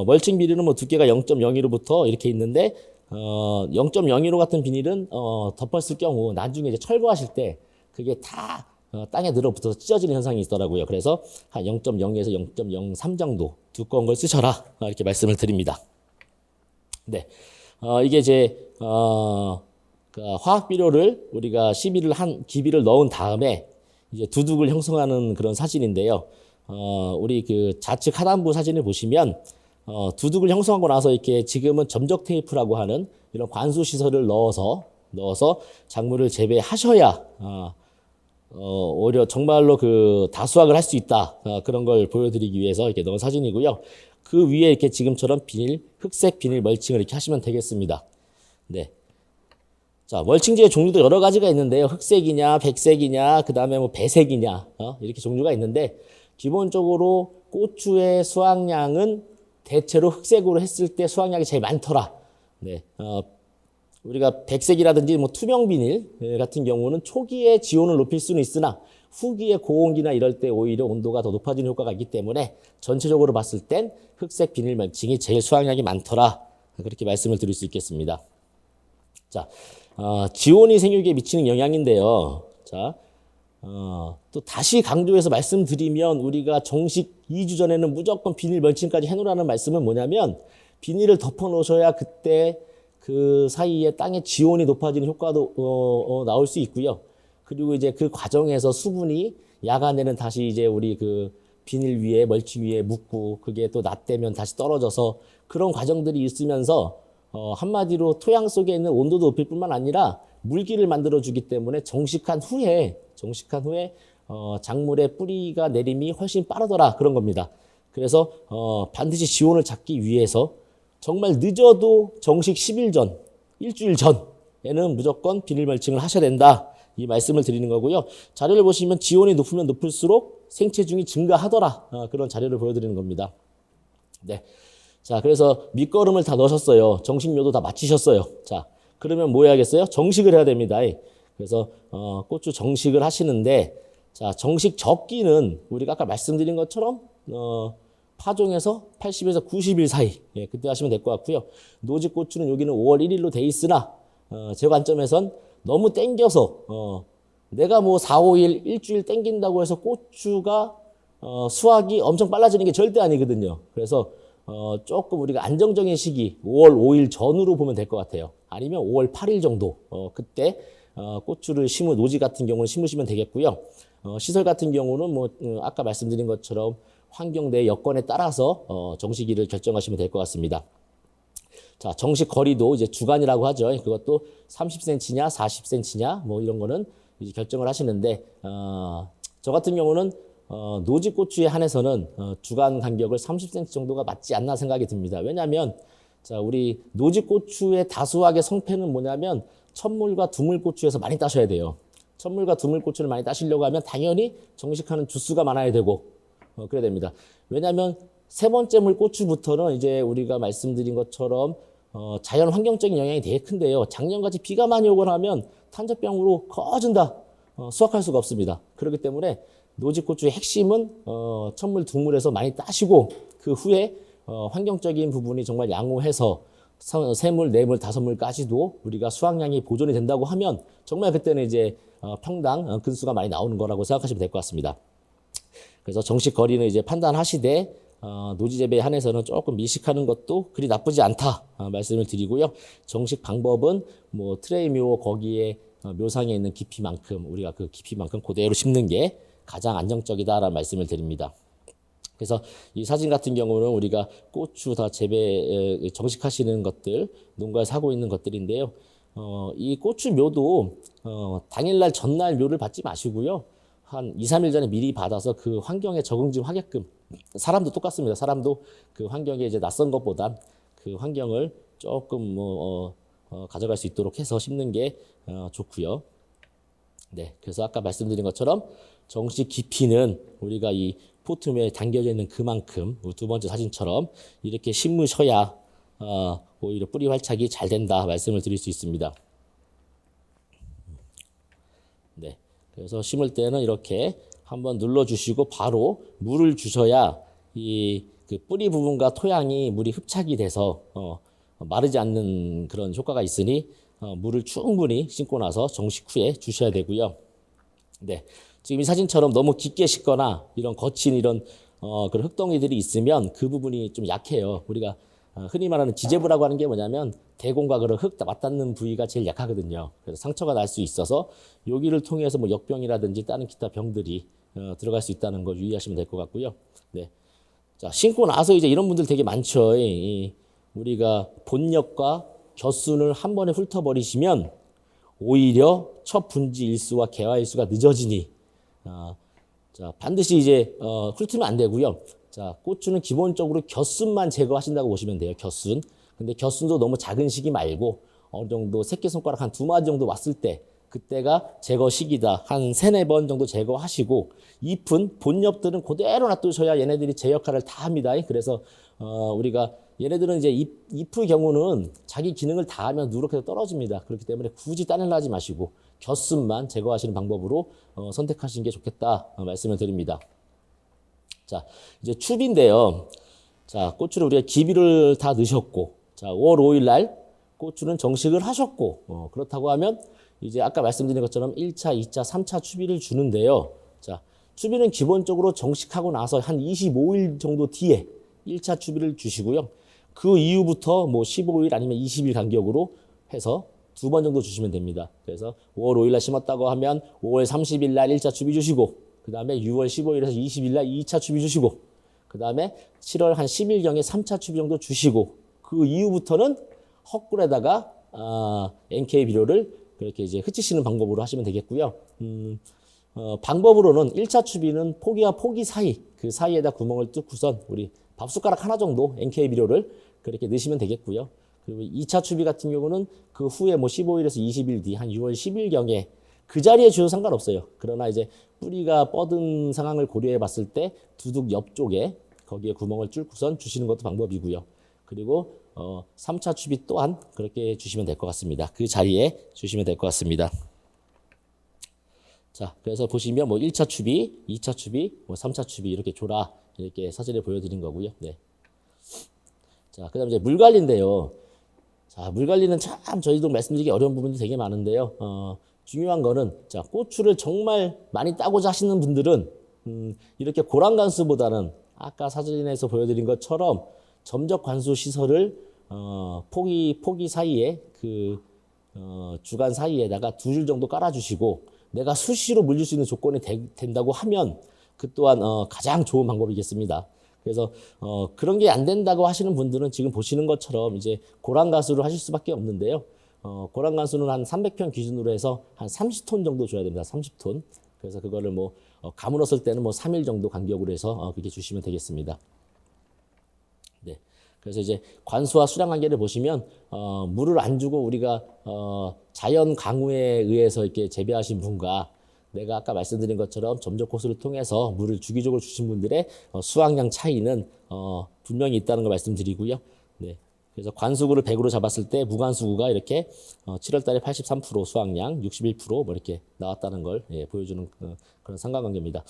멀칭 비닐은 뭐 두께가 0.02로부터 이렇게 있는데 0.02로 같은 비닐은 덮었을 경우 나중에 이제 철거하실 때 그게 다 땅에 들어붙어서 찢어지는 현상이 있더라고요. 그래서 한 0.02에서 0.03 정도 두꺼운 걸 쓰셔라 이렇게 말씀을 드립니다. 네, 이게 이제 그 화학 비료를 우리가 기비를 넣은 다음에 이제 두둑을 형성하는 그런 사진인데요. 우리 그 좌측 하단부 사진을 보시면 두둑을 형성하고 나서 이렇게 지금은 점적 테이프라고 하는 이런 관수 시설을 넣어서 작물을 재배하셔야 오히려 정말로 그 다수확을 할 수 있다. 그런 걸 보여드리기 위해서 이렇게 넣은 사진이고요. 그 위에 이렇게 지금처럼 흑색 비닐 멀칭을 이렇게 하시면 되겠습니다. 네. 자, 멀칭지의 종류도 여러 가지가 있는데요. 흑색이냐, 백색이냐, 그 다음에 뭐 배색이냐, 이렇게 종류가 있는데, 기본적으로 고추의 수확량은 대체로 흑색으로 했을 때 수확량이 제일 많더라. 네. 우리가 백색이라든지 뭐 투명 비닐 같은 경우는 초기에 지온을 높일 수는 있으나 후기에 고온기나 이럴 때 오히려 온도가 더 높아지는 효과가 있기 때문에 전체적으로 봤을 땐 흑색 비닐 멀칭이 제일 수확량이 많더라. 그렇게 말씀을 드릴 수 있겠습니다. 자, 지온이 생육에 미치는 영향인데요. 자, 또 다시 강조해서 말씀드리면 우리가 정식 2주 전에는 무조건 비닐 멀칭까지 해놓으라는 말씀은 뭐냐면 비닐을 덮어 놓으셔야 그때 그 사이에 땅의 지온이 높아지는 효과도 나올 수 있고요. 그리고 이제 그 과정에서 수분이 야간에는 다시 이제 우리 그 비닐 위에 멀칭 위에 묻고 그게 또 낮 되면 다시 떨어져서 그런 과정들이 있으면서 한마디로 토양 속에 있는 온도도 높일 뿐만 아니라 물기를 만들어 주기 때문에 정식한 후에 작물의 뿌리가 내림이 훨씬 빠르더라 그런 겁니다. 그래서 반드시 지온을 잡기 위해서 정말 늦어도 정식 10일 전, 일주일 전에는 무조건 비닐 멀칭을 하셔야 된다. 이 말씀을 드리는 거고요. 자료를 보시면 지온이 높으면 높을수록 생체중이 증가하더라. 그런 자료를 보여드리는 겁니다. 네. 자, 그래서 밑거름을 다 넣으셨어요. 정식묘도 다 마치셨어요. 자, 그러면 뭐 해야겠어요? 정식을 해야 됩니다. 그래서 고추 정식을 하시는데, 자, 정식 적기는 우리가 아까 말씀드린 것처럼 파종에서 80에서 90일 사이, 그때 하시면 될 것 같고요. 노지 고추는 여기는 5월 1일로 돼 있으나 제 관점에선 너무 땡겨서 내가 뭐 4, 5일, 일주일 땡긴다고 해서 고추가 수확이 엄청 빨라지는 게 절대 아니거든요. 그래서 조금 우리가 안정적인 시기 5월 5일 전후로 보면 될 것 같아요. 아니면 5월 8일 정도 그때 고추를 노지 같은 경우는 심으시면 되겠고요. 시설 같은 경우는 뭐 아까 말씀드린 것처럼 환경 내 여건에 따라서 정식일을 결정하시면 될 것 같습니다. 자, 정식 거리도 이제 주간이라고 하죠. 그것도 30cm냐, 40cm냐, 뭐 이런 거는 이제 결정을 하시는데, 저 같은 경우는 노지 고추에 한해서는 주간 간격을 30cm 정도가 맞지 않나 생각이 듭니다. 왜냐하면 자, 우리 노지 고추의 다수확의 성패는 뭐냐면 첫물과 두물 고추에서 많이 따셔야 돼요. 첫물과 두물 고추를 많이 따시려고 하면 당연히 정식하는 주수가 많아야 되고 그래야 됩니다. 왜냐하면 세 번째 물 고추부터는 이제 우리가 말씀드린 것처럼 자연 환경적인 영향이 되게 큰데요. 작년같이 비가 많이 오거나 하면 탄저병으로 꺼진다. 수확할 수가 없습니다. 그렇기 때문에 노지고추의 핵심은 첫물, 두물에서 많이 따시고 그 후에 환경적인 부분이 정말 양호해서 세물, 네물, 다섯물까지도 우리가 수확량이 보존이 된다고 하면 정말 그때는 이제 평당 근수가 많이 나오는 거라고 생각하시면 될 것 같습니다. 그래서 정식 거리는 이제 판단하시되 노지 재배에 한해서는 조금 밀식하는 것도 그리 나쁘지 않다 말씀을 드리고요. 정식 방법은 뭐 트레이묘 거기에 묘상에 있는 깊이만큼 우리가 그 깊이만큼 그대로 심는 게 가장 안정적이다라는 말씀을 드립니다. 그래서 이 사진 같은 경우는 우리가 고추 다 재배 정식하시는 것들 농가에서 하고 있는 것들인데요. 이 고추 묘도 당일날 전날 묘를 받지 마시고요. 한 2, 3일 전에 미리 받아서 그 환경에 적응 좀 하게끔 사람도 똑같습니다. 사람도 그 환경에 이제 낯선 것보단 그 환경을 조금 가져갈 수 있도록 해서 심는 게 좋고요. 네, 그래서 아까 말씀드린 것처럼 정식 깊이는 우리가 이 포트에 담겨져 있는 그만큼 두 번째 사진처럼 이렇게 심으셔야 오히려 뿌리 활착이 잘 된다 말씀을 드릴 수 있습니다. 네, 그래서 심을 때는 이렇게 한번 눌러주시고 바로 물을 주셔야 이 그 뿌리 부분과 토양이 물이 흡착이 돼서 마르지 않는 그런 효과가 있으니 물을 충분히 심고 나서 정식 후에 주셔야 되고요. 네, 지금 이 사진처럼 너무 깊게 심거나 이런 거친 이런 그런 흙덩이들이 있으면 그 부분이 좀 약해요. 우리가 흔히 말하는 지제부라고 하는 게 뭐냐면 대공과 그런 흙 맞닿는 부위가 제일 약하거든요. 그래서 상처가 날 수 있어서 여기를 통해서 뭐 역병이라든지 다른 기타 병들이 들어갈 수 있다는 거 유의하시면 될 것 같고요. 네, 자 심고 나서 이제 이런 분들 되게 많죠. 우리가 본엽과 겨순을 한 번에 훑어버리시면 오히려 첫 분지 일수와 개화 일수가 늦어지니 자, 반드시 이제 훑으면 안 되고요. 자, 고추는 기본적으로 곁순만 제거하신다고 보시면 돼요. 곁순. 근데 곁순도 너무 작은 시기 말고 어느 정도 새끼손가락 한 2마디 정도 왔을 때 그때가 제거 시기다. 한 3-4번 정도 제거하시고 잎은 본엽들은 그대로 놔두셔야 얘네들이 제 역할을 다 합니다. 그래서 우리가 얘네들은 이제 잎의 경우는 자기 기능을 다 하면 누렇게 떨어집니다. 그렇기 때문에 굳이 따내려 하지 마시고 곁순만 제거하시는 방법으로 선택하시는 게 좋겠다 말씀을 드립니다. 자, 이제 추비인데요. 자, 고추를 우리가 기비를 다 넣으셨고, 자, 5월 5일 날 고추는 정식을 하셨고, 그렇다고 하면 이제 아까 말씀드린 것처럼 1차, 2차, 3차 추비를 주는데요. 자, 추비는 기본적으로 정식하고 나서 한 25일 정도 뒤에 1차 추비를 주시고요. 그 이후부터 뭐 15일 아니면 20일 간격으로 해서 2번 정도 주시면 됩니다. 그래서 5월 5일 날 심었다고 하면 5월 30일 날 1차 추비 주시고, 그 다음에 6월 15일에서 20일 날 2차 추비 주시고, 그 다음에 7월 한 10일경에 3차 추비 정도 주시고, 그 이후부터는 헛꿀에다가 NK 비료를 그렇게 이제 흩치시는 방법으로 하시면 되겠고요. 방법으로는 1차 추비는 포기와 포기 사이, 그 사이에다 구멍을 뚫고선 우리 밥숟가락 하나 정도 NK 비료를 그렇게 넣으시면 되겠고요. 그리고 2차 추비 같은 경우는 그 후에 뭐 15일에서 20일 뒤 한 6월 10일경에 그 자리에 주셔도 상관없어요. 그러나 이제 뿌리가 뻗은 상황을 고려해 봤을 때 두둑 옆쪽에 거기에 구멍을 뚫고선 주시는 것도 방법이고요. 그리고 3차 추비 또한 그렇게 주시면 될 것 같습니다. 그 자리에 주시면 될 것 같습니다. 자, 그래서 보시면 뭐 1차 추비, 2차 추비, 뭐 3차 추비 이렇게 줘라 이렇게 사진을 보여드린 거고요. 네. 자, 그다음 이제 물 관리인데요. 자, 물 관리는 참 저희도 말씀드리기 어려운 부분도 되게 많은데요. 중요한 거는 자, 고추를 정말 많이 따고자 하시는 분들은 이렇게 고랑 관수보다는 아까 사진에서 보여드린 것처럼 점적 관수 시설을 포기 사이에 그 주간 사이에다가 2줄 정도 깔아주시고 내가 수시로 물 줄 수 있는 조건이 된다고 하면 그 또한 가장 좋은 방법이겠습니다. 그래서 그런 게 안 된다고 하시는 분들은 지금 보시는 것처럼 이제 고랑 가수를 하실 수밖에 없는데요. 고랑 가수는 한 300평 기준으로 해서 한 30톤 정도 줘야 됩니다. 30톤. 그래서 그거를 뭐 가물었을 때는 뭐 3일 정도 간격으로 해서 그렇게 주시면 되겠습니다. 네. 그래서 이제 관수와 수량 관계를 보시면 물을 안 주고 우리가 자연 강우에 의해서 이렇게 재배하신 분과 내가 아까 말씀드린 것처럼 점적 호수를 통해서 물을 주기적으로 주신 분들의 수확량 차이는 분명히 있다는 걸 말씀드리고요. 네. 그래서 관수구를 100으로 잡았을 때 무관수구가 이렇게 7월 달에 83% 수확량, 61%뭐 이렇게 나왔다는 걸 보여주는 그런 상관관계입니다.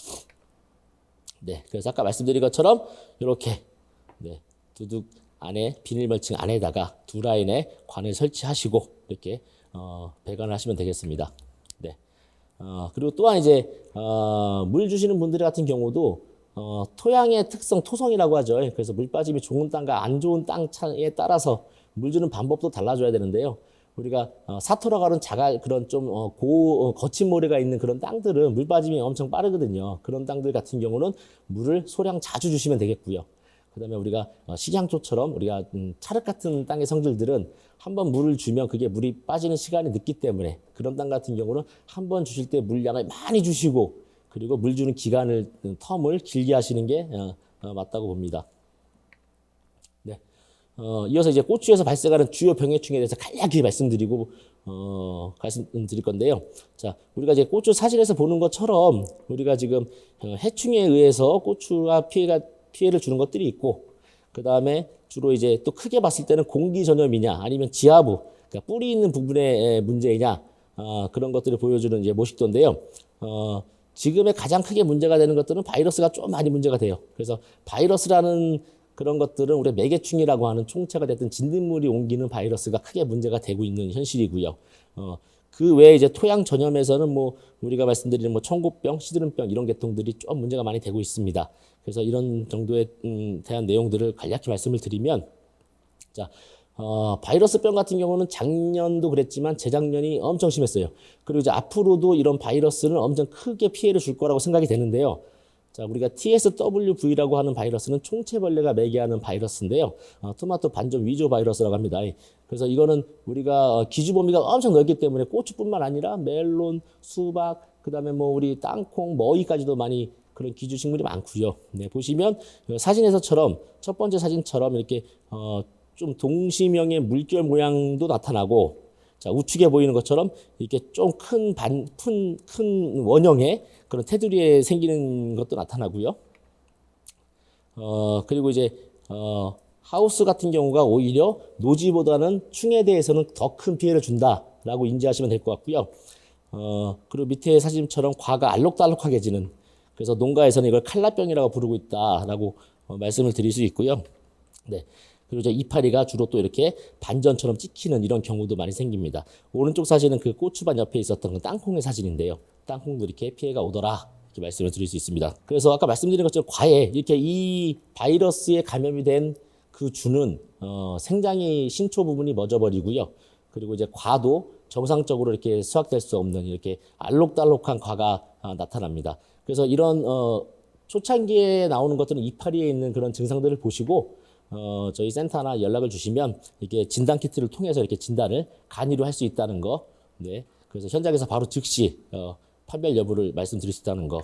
네. 그래서 아까 말씀드린 것처럼 이렇게 네. 두둑 안에 비닐 멀칭 안에다가 두 라인의 관을 설치하시고 이렇게 배관을 하시면 되겠습니다. 네. 그리고 또한 이제 물 주시는 분들 같은 경우도 토양의 특성, 토성이라고 하죠. 그래서 물 빠짐이 좋은 땅과 안 좋은 땅에 따라서 물 주는 방법도 달라져야 되는데요. 우리가 사토라고 하는 그런 좀 거친 모래가 있는 그런 땅들은 물 빠짐이 엄청 빠르거든요. 그런 땅들 같은 경우는 물을 소량 자주 주시면 되겠고요. 그다음에 우리가 식양초처럼 우리가 찰흙 같은 땅의 성질들은 한번 물을 주면 그게 물이 빠지는 시간이 늦기 때문에 그런 땅 같은 경우는 한번 주실 때 물량을 많이 주시고 그리고 물 주는 기간을 텀을 길게 하시는 게 맞다고 봅니다. 네. 이어서 이제 고추에서 발생하는 주요 병해충에 대해서 간략히 말씀드리고 말씀드릴 건데요. 자, 우리가 이제 고추 사진에서 보는 것처럼 우리가 지금 해충에 의해서 고추가 피해를 주는 것들이 있고, 그 다음에 주로 이제 또 크게 봤을 때는 공기 전염이냐, 아니면 지하부, 그러니까 뿌리 있는 부분의 문제이냐, 그런 것들을 보여주는 이제 모식도인데요. 지금의 가장 크게 문제가 되는 것들은 바이러스가 좀 많이 문제가 돼요. 그래서 바이러스라는 그런 것들은 우리 매개충이라고 하는 총체가 됐든 진딧물이 옮기는 바이러스가 크게 문제가 되고 있는 현실이고요. 그 외에 이제 토양 전염에서는 뭐 우리가 말씀드리는 뭐 청고병, 시드름병 이런 계통들이 좀 문제가 많이 되고 있습니다. 그래서 이런 정도에 대한 내용들을 간략히 말씀을 드리면, 자, 바이러스병 같은 경우는 작년도 그랬지만 재작년이 엄청 심했어요. 그리고 이제 앞으로도 이런 바이러스는 엄청 크게 피해를 줄 거라고 생각이 되는데요. 자, 우리가 TSWV라고 하는 바이러스는 총체벌레가 매개하는 바이러스인데요. 토마토 반점 위조 바이러스라고 합니다. 그래서 이거는 우리가 기주 범위가 엄청 넓기 때문에 고추뿐만 아니라 멜론, 수박, 그다음에 뭐 우리 땅콩, 머위까지도 많이 그런 기주 식물이 많고요. 네, 보시면 사진에서처럼 첫 번째 사진처럼 이렇게 좀 동심형의 물결 모양도 나타나고, 자, 우측에 보이는 것처럼 이렇게 좀 큰 원형의 그런 테두리에 생기는 것도 나타나고요. 그리고 이제 하우스 같은 경우가 오히려 노지보다는 충에 대해서는 더 큰 피해를 준다라고 인지하시면 될 것 같고요. 그리고 밑에 사진처럼 과가 알록달록하게 지는, 그래서 농가에서는 이걸 칼라병이라고 부르고 있다라고 말씀을 드릴 수 있고요. 네. 그리고 이제 이파리가 주로 또 이렇게 반전처럼 찍히는 이런 경우도 많이 생깁니다. 오른쪽 사진은 그 고추밭 옆에 있었던 그 땅콩의 사진인데요. 땅콩도 이렇게 피해가 오더라, 이렇게 말씀을 드릴 수 있습니다. 그래서 아까 말씀드린 것처럼 과에 이렇게 이 바이러스에 감염이 된 그 주는 생장이 신초 부분이 멎어버리고요. 그리고 이제 과도 정상적으로 이렇게 수확될 수 없는 이렇게 알록달록한 과가 나타납니다. 그래서 이런 초창기에 나오는 것들은 이파리에 있는 그런 증상들을 보시고 저희 센터나 연락을 주시면 이렇게 진단 키트를 통해서 이렇게 진단을 간이로 할 수 있다는 거. 네. 그래서 현장에서 바로 즉시 판별 여부를 말씀드릴 수 있다는 거.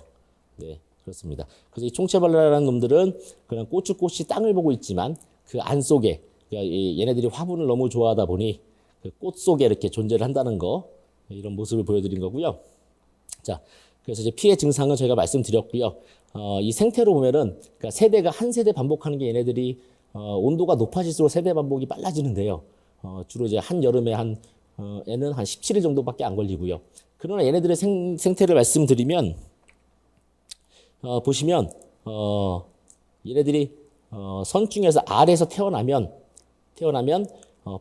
네. 그렇습니다. 그래서 이 총체벌레라는 놈들은 그냥 고추꽃이 땅을 보고 있지만 그 안 속에, 얘네들이 화분을 너무 좋아하다 보니 그 꽃 속에 이렇게 존재를 한다는 거, 이런 모습을 보여드린 거고요. 자, 그래서 이제 피해 증상은 저희가 말씀드렸고요. 이 생태로 보면은, 그러니까 세대가 한 세대 반복하는 게 얘네들이 온도가 높아질수록 세대 반복이 빨라지는데요. 주로 이제 한 여름에 애는 한 17일 정도밖에 안 걸리고요. 그러나 얘네들의 생태를 말씀드리면, 보시면 얘네들이 선충에서 알에서 태어나면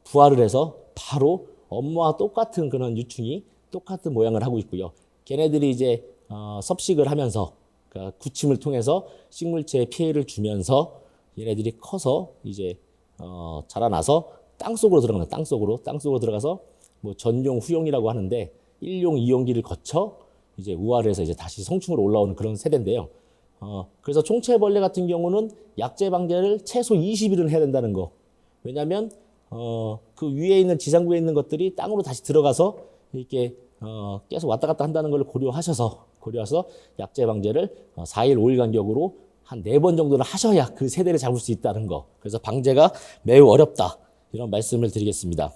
부화를 해서 바로 엄마와 똑같은 그런 유충이 똑같은 모양을 하고 있고요. 걔네들이 이제 섭식을 하면서, 그러니까 구침을 통해서 식물체에 피해를 주면서 얘네들이 커서 이제 자라나서 땅속으로 들어갑니다. 땅속으로 들어가서 뭐 전용, 후용이라고 하는데 1용, 2용기를 거쳐 이제 우화를 해서 이제 다시 성충으로 올라오는 그런 세대인데요. 그래서 총체벌레 같은 경우는 약제 방제를 최소 20일은 해야 된다는 거. 왜냐하면 그 위에 있는 지상부에 있는 것들이 땅으로 다시 들어가서 이렇게 계속 왔다 갔다 한다는 걸 고려하셔서 약제 방제를 4일, 5일 간격으로 한 4번 정도는 하셔야 그 세대를 잡을 수 있다는 거. 그래서 방제가 매우 어렵다, 이런 말씀을 드리겠습니다.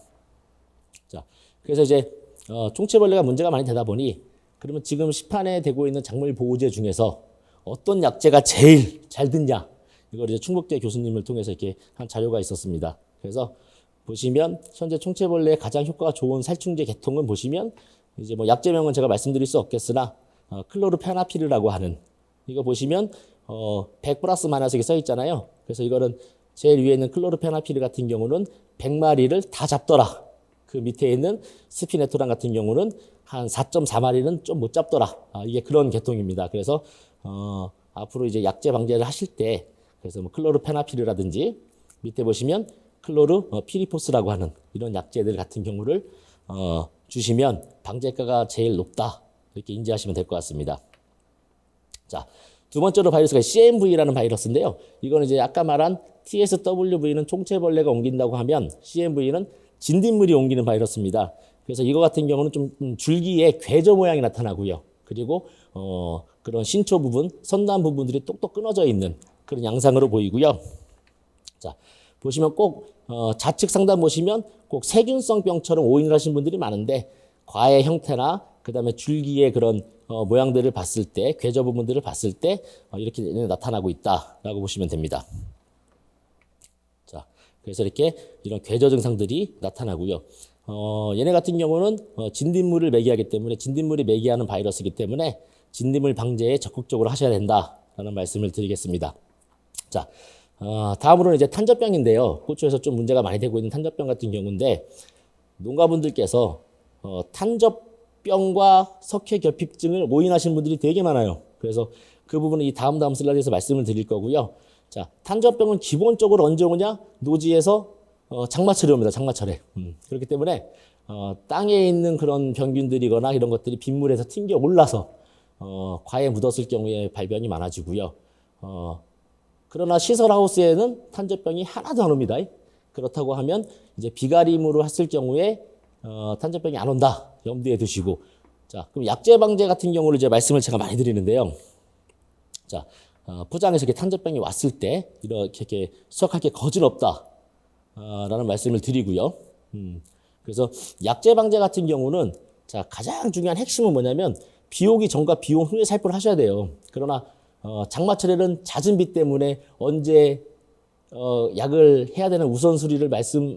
자, 그래서 이제 총체벌레가 문제가 많이 되다 보니, 그러면 지금 시판에 되고 있는 작물 보호제 중에서 어떤 약제가 제일 잘 듣냐, 이걸 이제 충북대 교수님을 통해서 이렇게 한 자료가 있었습니다. 그래서 보시면 현재 총체벌레에 가장 효과가 좋은 살충제 계통은 보시면 이제 뭐 약제명은 제가 말씀드릴 수 없겠으나 클로르페나피르라고 하는, 이거 보시면 100 플러스 마이너스 써 있잖아요. 그래서 이거는 제일 위에 있는 클로르페나피르 같은 경우는 100마리를 다 잡더라. 그 밑에 있는 스피네토란 같은 경우는 한 4.4마리는 좀 못 잡더라. 이게 그런 계통입니다. 그래서 앞으로 이제 약제 방제를 하실 때, 그래서 뭐 클로르페나피르라든지 밑에 보시면 피리포스라고 하는 이런 약제들 같은 경우를 주시면 방제가가 제일 높다, 이렇게 인지하시면 될 것 같습니다. 자, 두 번째로 바이러스가 CMV라는 바이러스인데요. 이거는 이제 아까 말한 TSWV는 총체벌레가 옮긴다고 하면 CMV는 진딧물이 옮기는 바이러스입니다. 그래서 이거 같은 경우는 좀 줄기에 궤저 모양이 나타나고요. 그리고 그런 신초 부분, 선단 부분들이 똑똑 끊어져 있는 그런 양상으로 보이고요. 자, 보시면 꼭 좌측 상단 보시면 꼭 세균성 병처럼 오인을 하신 분들이 많은데, 과의 형태나 그다음에 줄기의 그런 모양들을 봤을 때, 궤저 부분들을 봤을 때 이렇게 나타나고 있다라고 보시면 됩니다. 자, 그래서 이렇게 이런 궤저 증상들이 나타나고요. 얘네 같은 경우는 진딧물을 매개하기 때문에, 진딧물이 매개하는 바이러스이기 때문에 진딧물 방제에 적극적으로 하셔야 된다라는 말씀을 드리겠습니다. 자, 다음으로는 이제 탄저병인데요. 고추에서 좀 문제가 많이 되고 있는 탄저병 같은 경우인데, 농가분들께서 탄저병과 석회결핍증을 오인하시는 분들이 되게 많아요. 그래서 그 부분은 이 다음 슬라이드에서 말씀을 드릴 거고요. 자, 탄저병은 기본적으로 언제 오냐? 노지에서 장마철에 옵니다. 장마철에. 그렇기 때문에 땅에 있는 그런 병균들이거나 이런 것들이 빗물에서 튕겨 올라서 과에 묻었을 경우에 발병이 많아지고요. 그러나 시설하우스에는 탄저병이 하나도 안 옵니다. 그렇다고 하면 이제 비가림으로 했을 경우에 탄저병이 안 온다, 염두에 두시고, 자, 그럼 약재 방제 같은 경우를 이제 말씀을 제가 많이 드리는데요. 자, 포장에서 이렇게 탄저병이 왔을 때 이렇게 수확할 게 거진 없다. 라는 말씀을 드리고요. 그래서 약재 방제 같은 경우는 자, 가장 중요한 핵심은 뭐냐면 비 오기 전과 비 온 후에 살포를 하셔야 돼요. 그러나 장마철에는 잦은 비 때문에 언제 약을 해야 되는 우선순위를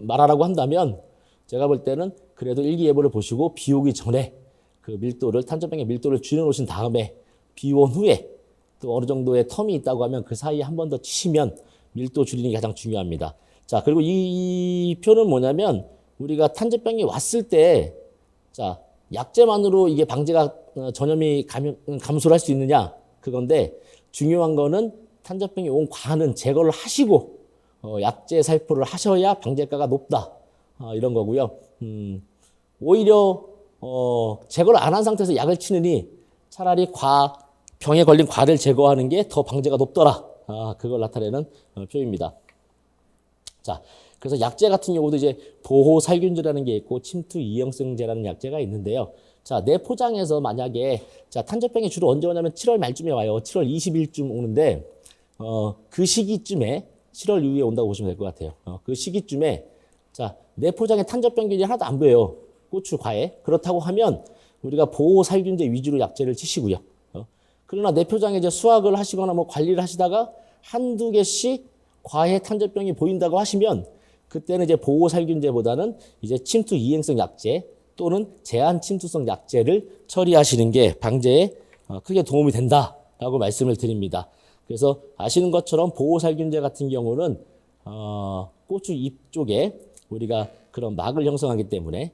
말하라고 한다면 제가 볼 때는 그래도 일기예보를 보시고 비 오기 전에 그 밀도를 탄저병의 밀도를 줄여놓으신 다음에 비 온 후에 또 어느 정도의 텀이 있다고 하면 그 사이에 한 번 더 치시면 밀도 줄이는 게 가장 중요합니다. 자, 그리고 이 표는 뭐냐면 우리가 탄저병이 왔을 때 자, 약재만으로 이게 방제가 전염이 감소를 할 수 있느냐 그건데 중요한 거는 탄저병이 온 과는 제거를 하시고 약재 살포를 하셔야 방제가가 높다. 이런 거고요. 오히려 제거를 안 한 상태에서 약을 치느니 차라리 병에 걸린 과를 제거하는 게 더 방제가 높더라. 그걸 나타내는 표입니다. 자, 그래서 약재 같은 경우도 이제 보호살균제라는 게 있고 침투이형성제라는 약재가 있는데요. 자, 내 포장에서 만약에 자, 탄저병이 주로 언제 오냐면 7월 말쯤에 와요. 7월 20일쯤 오는데 그 시기쯤에 7월 이후에 온다고 보시면 될 것 같아요. 그 시기쯤에 자, 내 포장에 탄저병균이 하나도 안 보여요. 고추 과에. 그렇다고 하면 우리가 보호살균제 위주로 약재를 치시고요. 그러나 내 포장에 이제 수확을 하시거나 뭐 관리를 하시다가 한두 개씩 과해 탄저병이 보인다고 하시면 그때는 이제 보호살균제보다는 이제 침투 이행성 약재 또는 제한 침투성 약재를 처리하시는 게 방제에 크게 도움이 된다라고 말씀을 드립니다. 그래서 아시는 것처럼 보호살균제 같은 경우는 고추 잎 쪽에 우리가 그런 막을 형성하기 때문에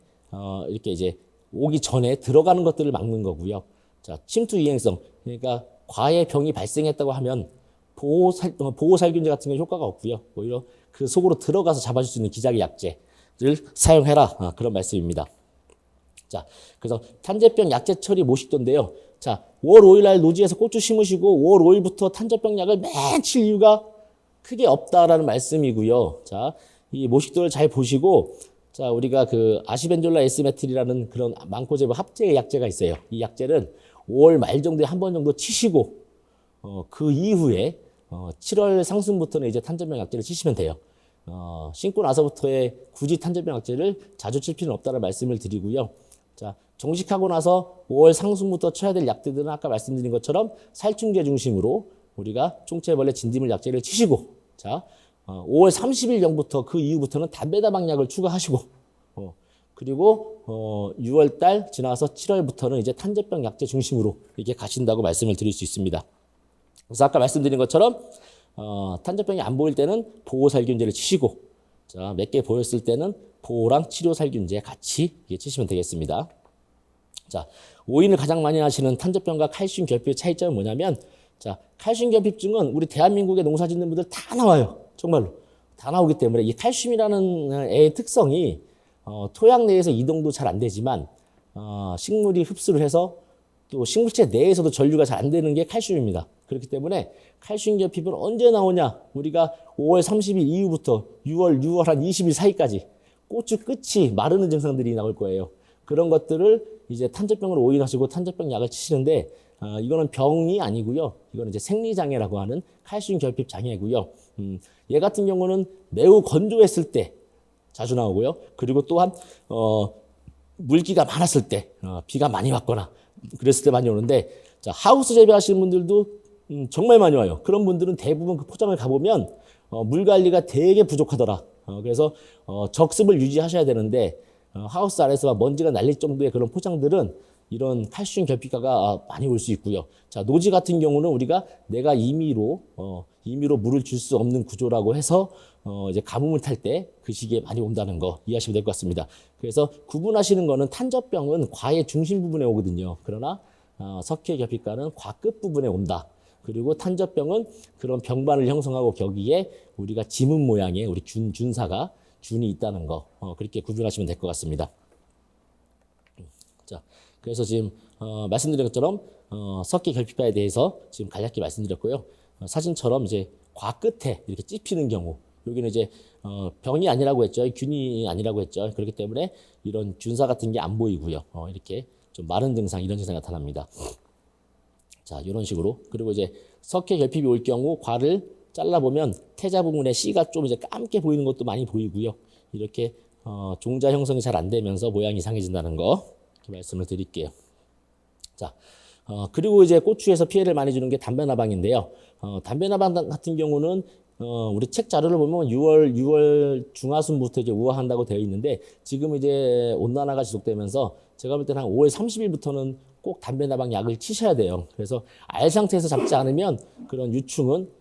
이렇게 이제 오기 전에 들어가는 것들을 막는 거고요. 자, 침투 이행성 그러니까 과해 병이 발생했다고 하면 보호살균제 같은 경우 효과가 없고요. 오히려 그 속으로 들어가서 잡아줄 수 있는 기작의 약재를 사용해라. 그런 말씀입니다. 자, 그래서 탄저병 약재 처리 모식도인데요. 자, 5월 5일 날 노지에서 고추 심으시고 5월 5일부터 탄저병 약을 매일 칠 이유가 크게 없다라는 말씀이고요. 자, 이 모식도를 잘 보시고 자, 우리가 그 아시벤졸라 에스메틸이라는 그런 망코제브 합제의 약재가 있어요. 이 약재는 5월 말 정도에 한 번 정도 치시고 그 이후에 7월 상순부터는 이제 탄저병 약재를 치시면 돼요. 신고 나서부터의 굳이 탄저병 약재를 자주 칠 필요는 없다는 말씀을 드리고요. 자, 정식하고 나서 5월 상순부터 쳐야 될 약재들은 아까 말씀드린 것처럼 살충제 중심으로 우리가 총체벌레 진딧물 약재를 치시고 자, 5월 30일 전부터 그 이후부터는 담배다방약을 추가하시고 그리고 6월 달 지나서 7월부터는 이제 탄저병 약재 중심으로 이렇게 가신다고 말씀을 드릴 수 있습니다. 그래서 아까 말씀드린 것처럼 탄저병이 안 보일 때는 보호살균제를 치시고 자, 몇 개 보였을 때는 보호랑 치료살균제 같이 치시면 되겠습니다. 자, 오인을 가장 많이 하시는 탄저병과 칼슘 결핍의 차이점은 뭐냐면 자, 칼슘 결핍증은 우리 대한민국의 농사 짓는 분들 다 나와요. 정말로. 다 나오기 때문에 이 칼슘이라는 애의 특성이 토양 내에서 이동도 잘 안 되지만 식물이 흡수를 해서 또 식물체 내에서도 전류가 잘 안 되는 게 칼슘입니다. 그렇기 때문에 칼슘 결핍은 언제 나오냐? 우리가 5월 30일 이후부터 6월 한 20일 사이까지 고추 끝이 마르는 증상들이 나올 거예요. 그런 것들을 이제 탄저병으로 오인하시고 탄저병 약을 치시는데 이거는 병이 아니고요. 이거는 이제 생리장애라고 하는 칼슘 결핍 장애고요. 얘 같은 경우는 매우 건조했을 때 자주 나오고요. 그리고 또한 물기가 많았을 때 비가 많이 왔거나 그랬을 때 많이 오는데 자, 하우스 재배하시는 분들도 정말 많이 와요. 그런 분들은 대부분 그 포장을 가보면 물 관리가 되게 부족하더라. 그래서 적습을 유지하셔야 되는데 하우스 안에서 먼지가 날릴 정도의 그런 포장들은 이런 칼슘 결핍가가 많이 올 수 있고요. 자, 노지 같은 경우는 우리가 내가 임의로 물을 줄 수 없는 구조라고 해서 이제 가뭄을 탈 때 그 시기에 많이 온다는 거 이해하시면 될 것 같습니다. 그래서 구분하시는 거는 탄저병은 과의 중심 부분에 오거든요. 그러나 석회 결핍가는 과 끝 부분에 온다. 그리고 탄저병은 그런 병반을 형성하고 거기에 우리가 지문 모양의 우리 준사가 균이 있다는 거 그렇게 구분하시면 될 것 같습니다. 자, 그래서 지금 말씀드린 것처럼 석회 결핍가에 대해서 지금 간략히 말씀드렸고요. 사진처럼 이제 과 끝에 이렇게 찝히는 경우 여기는 이제 병이 아니라고 했죠. 균이 아니라고 했죠. 그렇기 때문에 이런 준사 같은 게 안 보이고요. 이렇게 좀 마른 증상 이런 증상이 나타납니다. 자, 이런 식으로. 그리고 이제 석회 결핍이 올 경우 과를 잘라보면 태자 부분에 씨가 좀 이제 감게 보이는 것도 많이 보이고요. 이렇게 종자 형성이 잘 안 되면서 모양이 이상해진다는 거 이렇게 말씀을 드릴게요. 자, 그리고 이제 고추에서 피해를 많이 주는 게 담배나방인데요. 담배나방 같은 경우는 우리 책 자료를 보면 6월 중하순부터 이제 우화한다고 되어 있는데 지금 이제 온난화가 지속되면서 제가 볼 때는 한 5월 30일부터는 꼭 담배나방 약을 치셔야 돼요. 그래서 알 상태에서 잡지 않으면 그런 유충은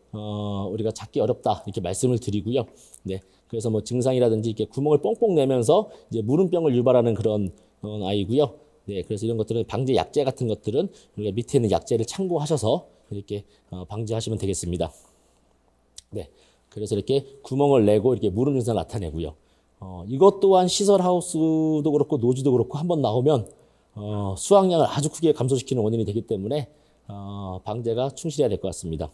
우리가 잡기 어렵다 이렇게 말씀을 드리고요. 네, 그래서 뭐 증상이라든지 이렇게 구멍을 뽕뽕 내면서 이제 물음병을 유발하는 그런 아이고요. 네, 그래서 이런 것들은 방제 약제 같은 것들은 우리가 밑에 있는 약제를 참고하셔서 이렇게 방지하시면 되겠습니다. 네, 그래서 이렇게 구멍을 내고 이렇게 물음 증상을 나타내고요. 이것 또한 시설 하우스도 그렇고 노지도 그렇고 한번 나오면 수확량을 아주 크게 감소시키는 원인이 되기 때문에 방제가 충실해야 될 것 같습니다.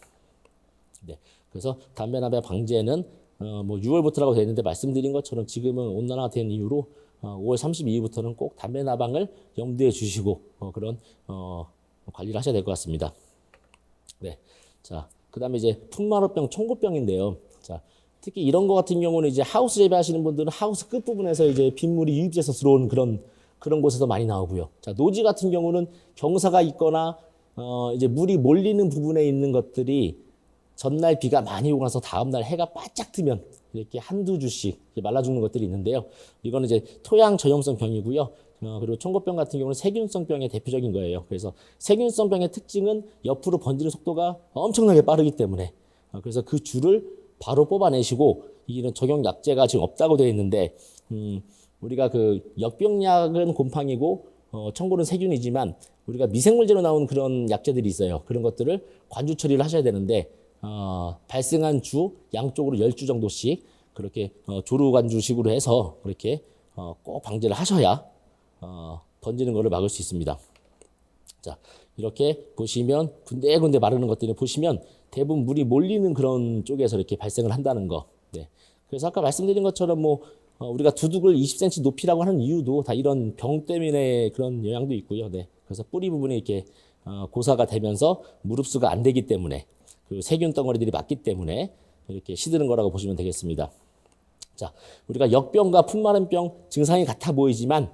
네, 그래서 담배나방 방제는 뭐 6월부터라고 되어 있는데 말씀드린 것처럼 지금은 온난화가 된 이후로 5월 32일부터는 꼭 담배나방을 염두에 주시고 그런 관리를 하셔야 될 것 같습니다. 네, 자, 그다음에 이제 풍마루병, 청고병인데요. 자, 특히 이런 거 같은 경우는 이제 하우스 재배하시는 분들은 하우스 끝 부분에서 이제 빗물이 유입돼서 들어오는 그런 곳에서 많이 나오고요. 자, 노지 같은 경우는 경사가 있거나 이제 물이 몰리는 부분에 있는 것들이 전날 비가 많이 오고 나서 다음날 해가 바짝 뜨면 이렇게 한두 주씩 말라 죽는 것들이 있는데요. 이거는 이제 토양 저염성 병이고요. 그리고 청고병 같은 경우는 세균성 병의 대표적인 거예요. 그래서 세균성 병의 특징은 옆으로 번지는 속도가 엄청나게 빠르기 때문에 그래서 그 줄을 바로 뽑아내시고 이런 적용 약제가 지금 없다고 되어 있는데 우리가 그 역병약은 곰팡이고 청고는 세균이지만 우리가 미생물제로 나온 그런 약제들이 있어요. 그런 것들을 관주 처리를 하셔야 되는데 발생한 주 양쪽으로 10주 정도씩 그렇게 조루 관주식으로 해서 그렇게 꼭 방제를 하셔야 번지는 것을 막을 수 있습니다. 자, 이렇게 보시면 군데군데 마르는 것들을 보시면 대부분 물이 몰리는 그런 쪽에서 이렇게 발생을 한다는 거. 네. 그래서 아까 말씀드린 것처럼 뭐 우리가 두둑을 20cm 높이라고 하는 이유도 다 이런 병 때문에 그런 영향도 있고요. 네. 그래서 뿌리 부분에 이렇게 고사가 되면서 물 흡수가 안 되기 때문에 그리고 세균 덩어리들이 많기 때문에 이렇게 시드는 거라고 보시면 되겠습니다. 자, 우리가 역병과 품마른병 증상이 같아 보이지만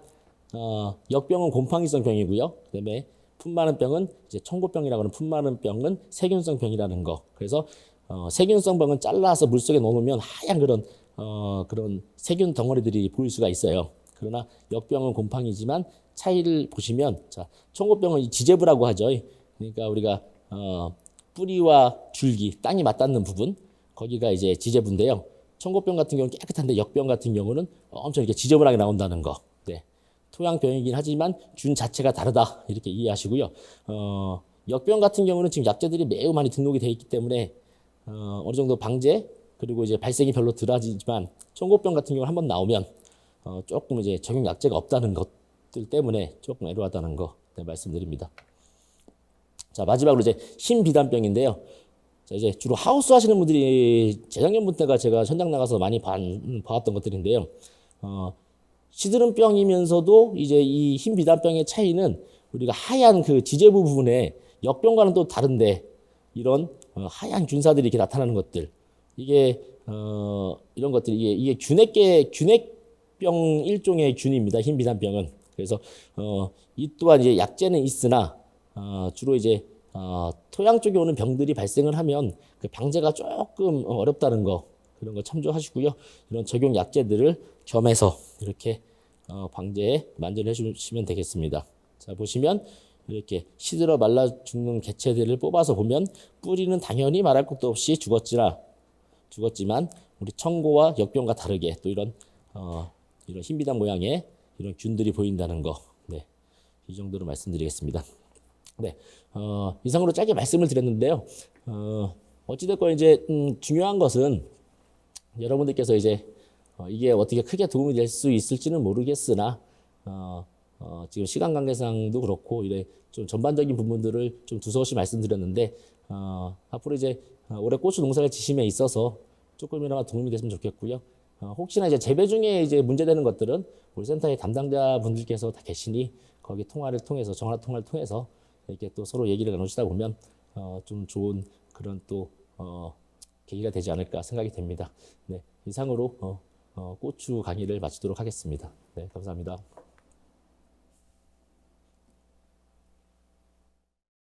역병은 곰팡이성 병이고요. 그다음에 품마른병은 이제 청고병이라고 하는 품마른병은 세균성 병이라는 거. 그래서 세균성 병은 잘라서 물속에 넣어놓으면 하얀 그런 세균 덩어리들이 보일 수가 있어요. 그러나 역병은 곰팡이지만 차이를 보시면 자, 청고병은 지제부라고 하죠. 그러니까 우리가 뿌리와 줄기, 땅이 맞닿는 부분 거기가 이제 지제부인데요. 청고병 같은 경우는 깨끗한데 역병 같은 경우는 엄청 이렇게 지저분하게 나온다는 거. 네. 토양병이긴 하지만 균 자체가 다르다 이렇게 이해하시고요. 역병 같은 경우는 지금 약제들이 매우 많이 등록이 되어 있기 때문에 어느 정도 방제 그리고 이제 발생이 별로 덜하지만 청고병 같은 경우는 한번 나오면 조금 이제 적용 약제가 없다는 것들 때문에 조금 애로하다는 거 네, 말씀드립니다. 자, 마지막으로 이제 흰비단병인데요. 자, 이제 주로 하우스 하시는 분들이 재작년부터가 제가 현장 나가서 많이 봐왔던 것들인데요. 시드름병이면서도 이제 이 흰비단병의 차이는 우리가 하얀 그 지제부 부분에 역병과는 또 다른데 이런 하얀 균사들이 이렇게 나타나는 것들 이게 이런 것들 이게 균핵병 일종의 균입니다. 흰비단병은 그래서 이 또한 이제 약제는 있으나 주로 이제 토양 쪽에 오는 병들이 발생을 하면 그 방제가 조금 어렵다는 거 그런 거 참조하시고요. 이런 적용 약제들을 겸해서 이렇게 방제에 만전을 해주시면 되겠습니다. 자, 보시면 이렇게 시들어 말라 죽는 개체들을 뽑아서 보면 뿌리는 당연히 말할 것도 없이 죽었지만 우리 청고와 역병과 다르게 또 이런 흰비단 모양의 이런 균들이 보인다는 거. 네, 이 정도로 말씀드리겠습니다. 네, 이상으로 짧게 말씀을 드렸는데요. 어찌됐건 이제 중요한 것은 여러분들께서 이제 이게 어떻게 크게 도움이 될 수 있을지는 모르겠으나 지금 시간 관계상도 그렇고 이래 좀 전반적인 부분들을 좀 두서없이 말씀드렸는데 앞으로 이제 올해 고추 농사를 지심에 있어서 조금이나마 도움이 됐으면 좋겠고요. 혹시나 이제 재배 중에 이제 문제되는 것들은 우리 센터의 담당자 분들께서 다 계시니 거기 통화를 통해서 전화 통화를 통해서 이렇게 또 서로 얘기를 나누시다 보면 좀 좋은 그런 또 계기가 되지 않을까 생각이 됩니다. 네, 이상으로 고추 강의를 마치도록 하겠습니다. 네, 감사합니다.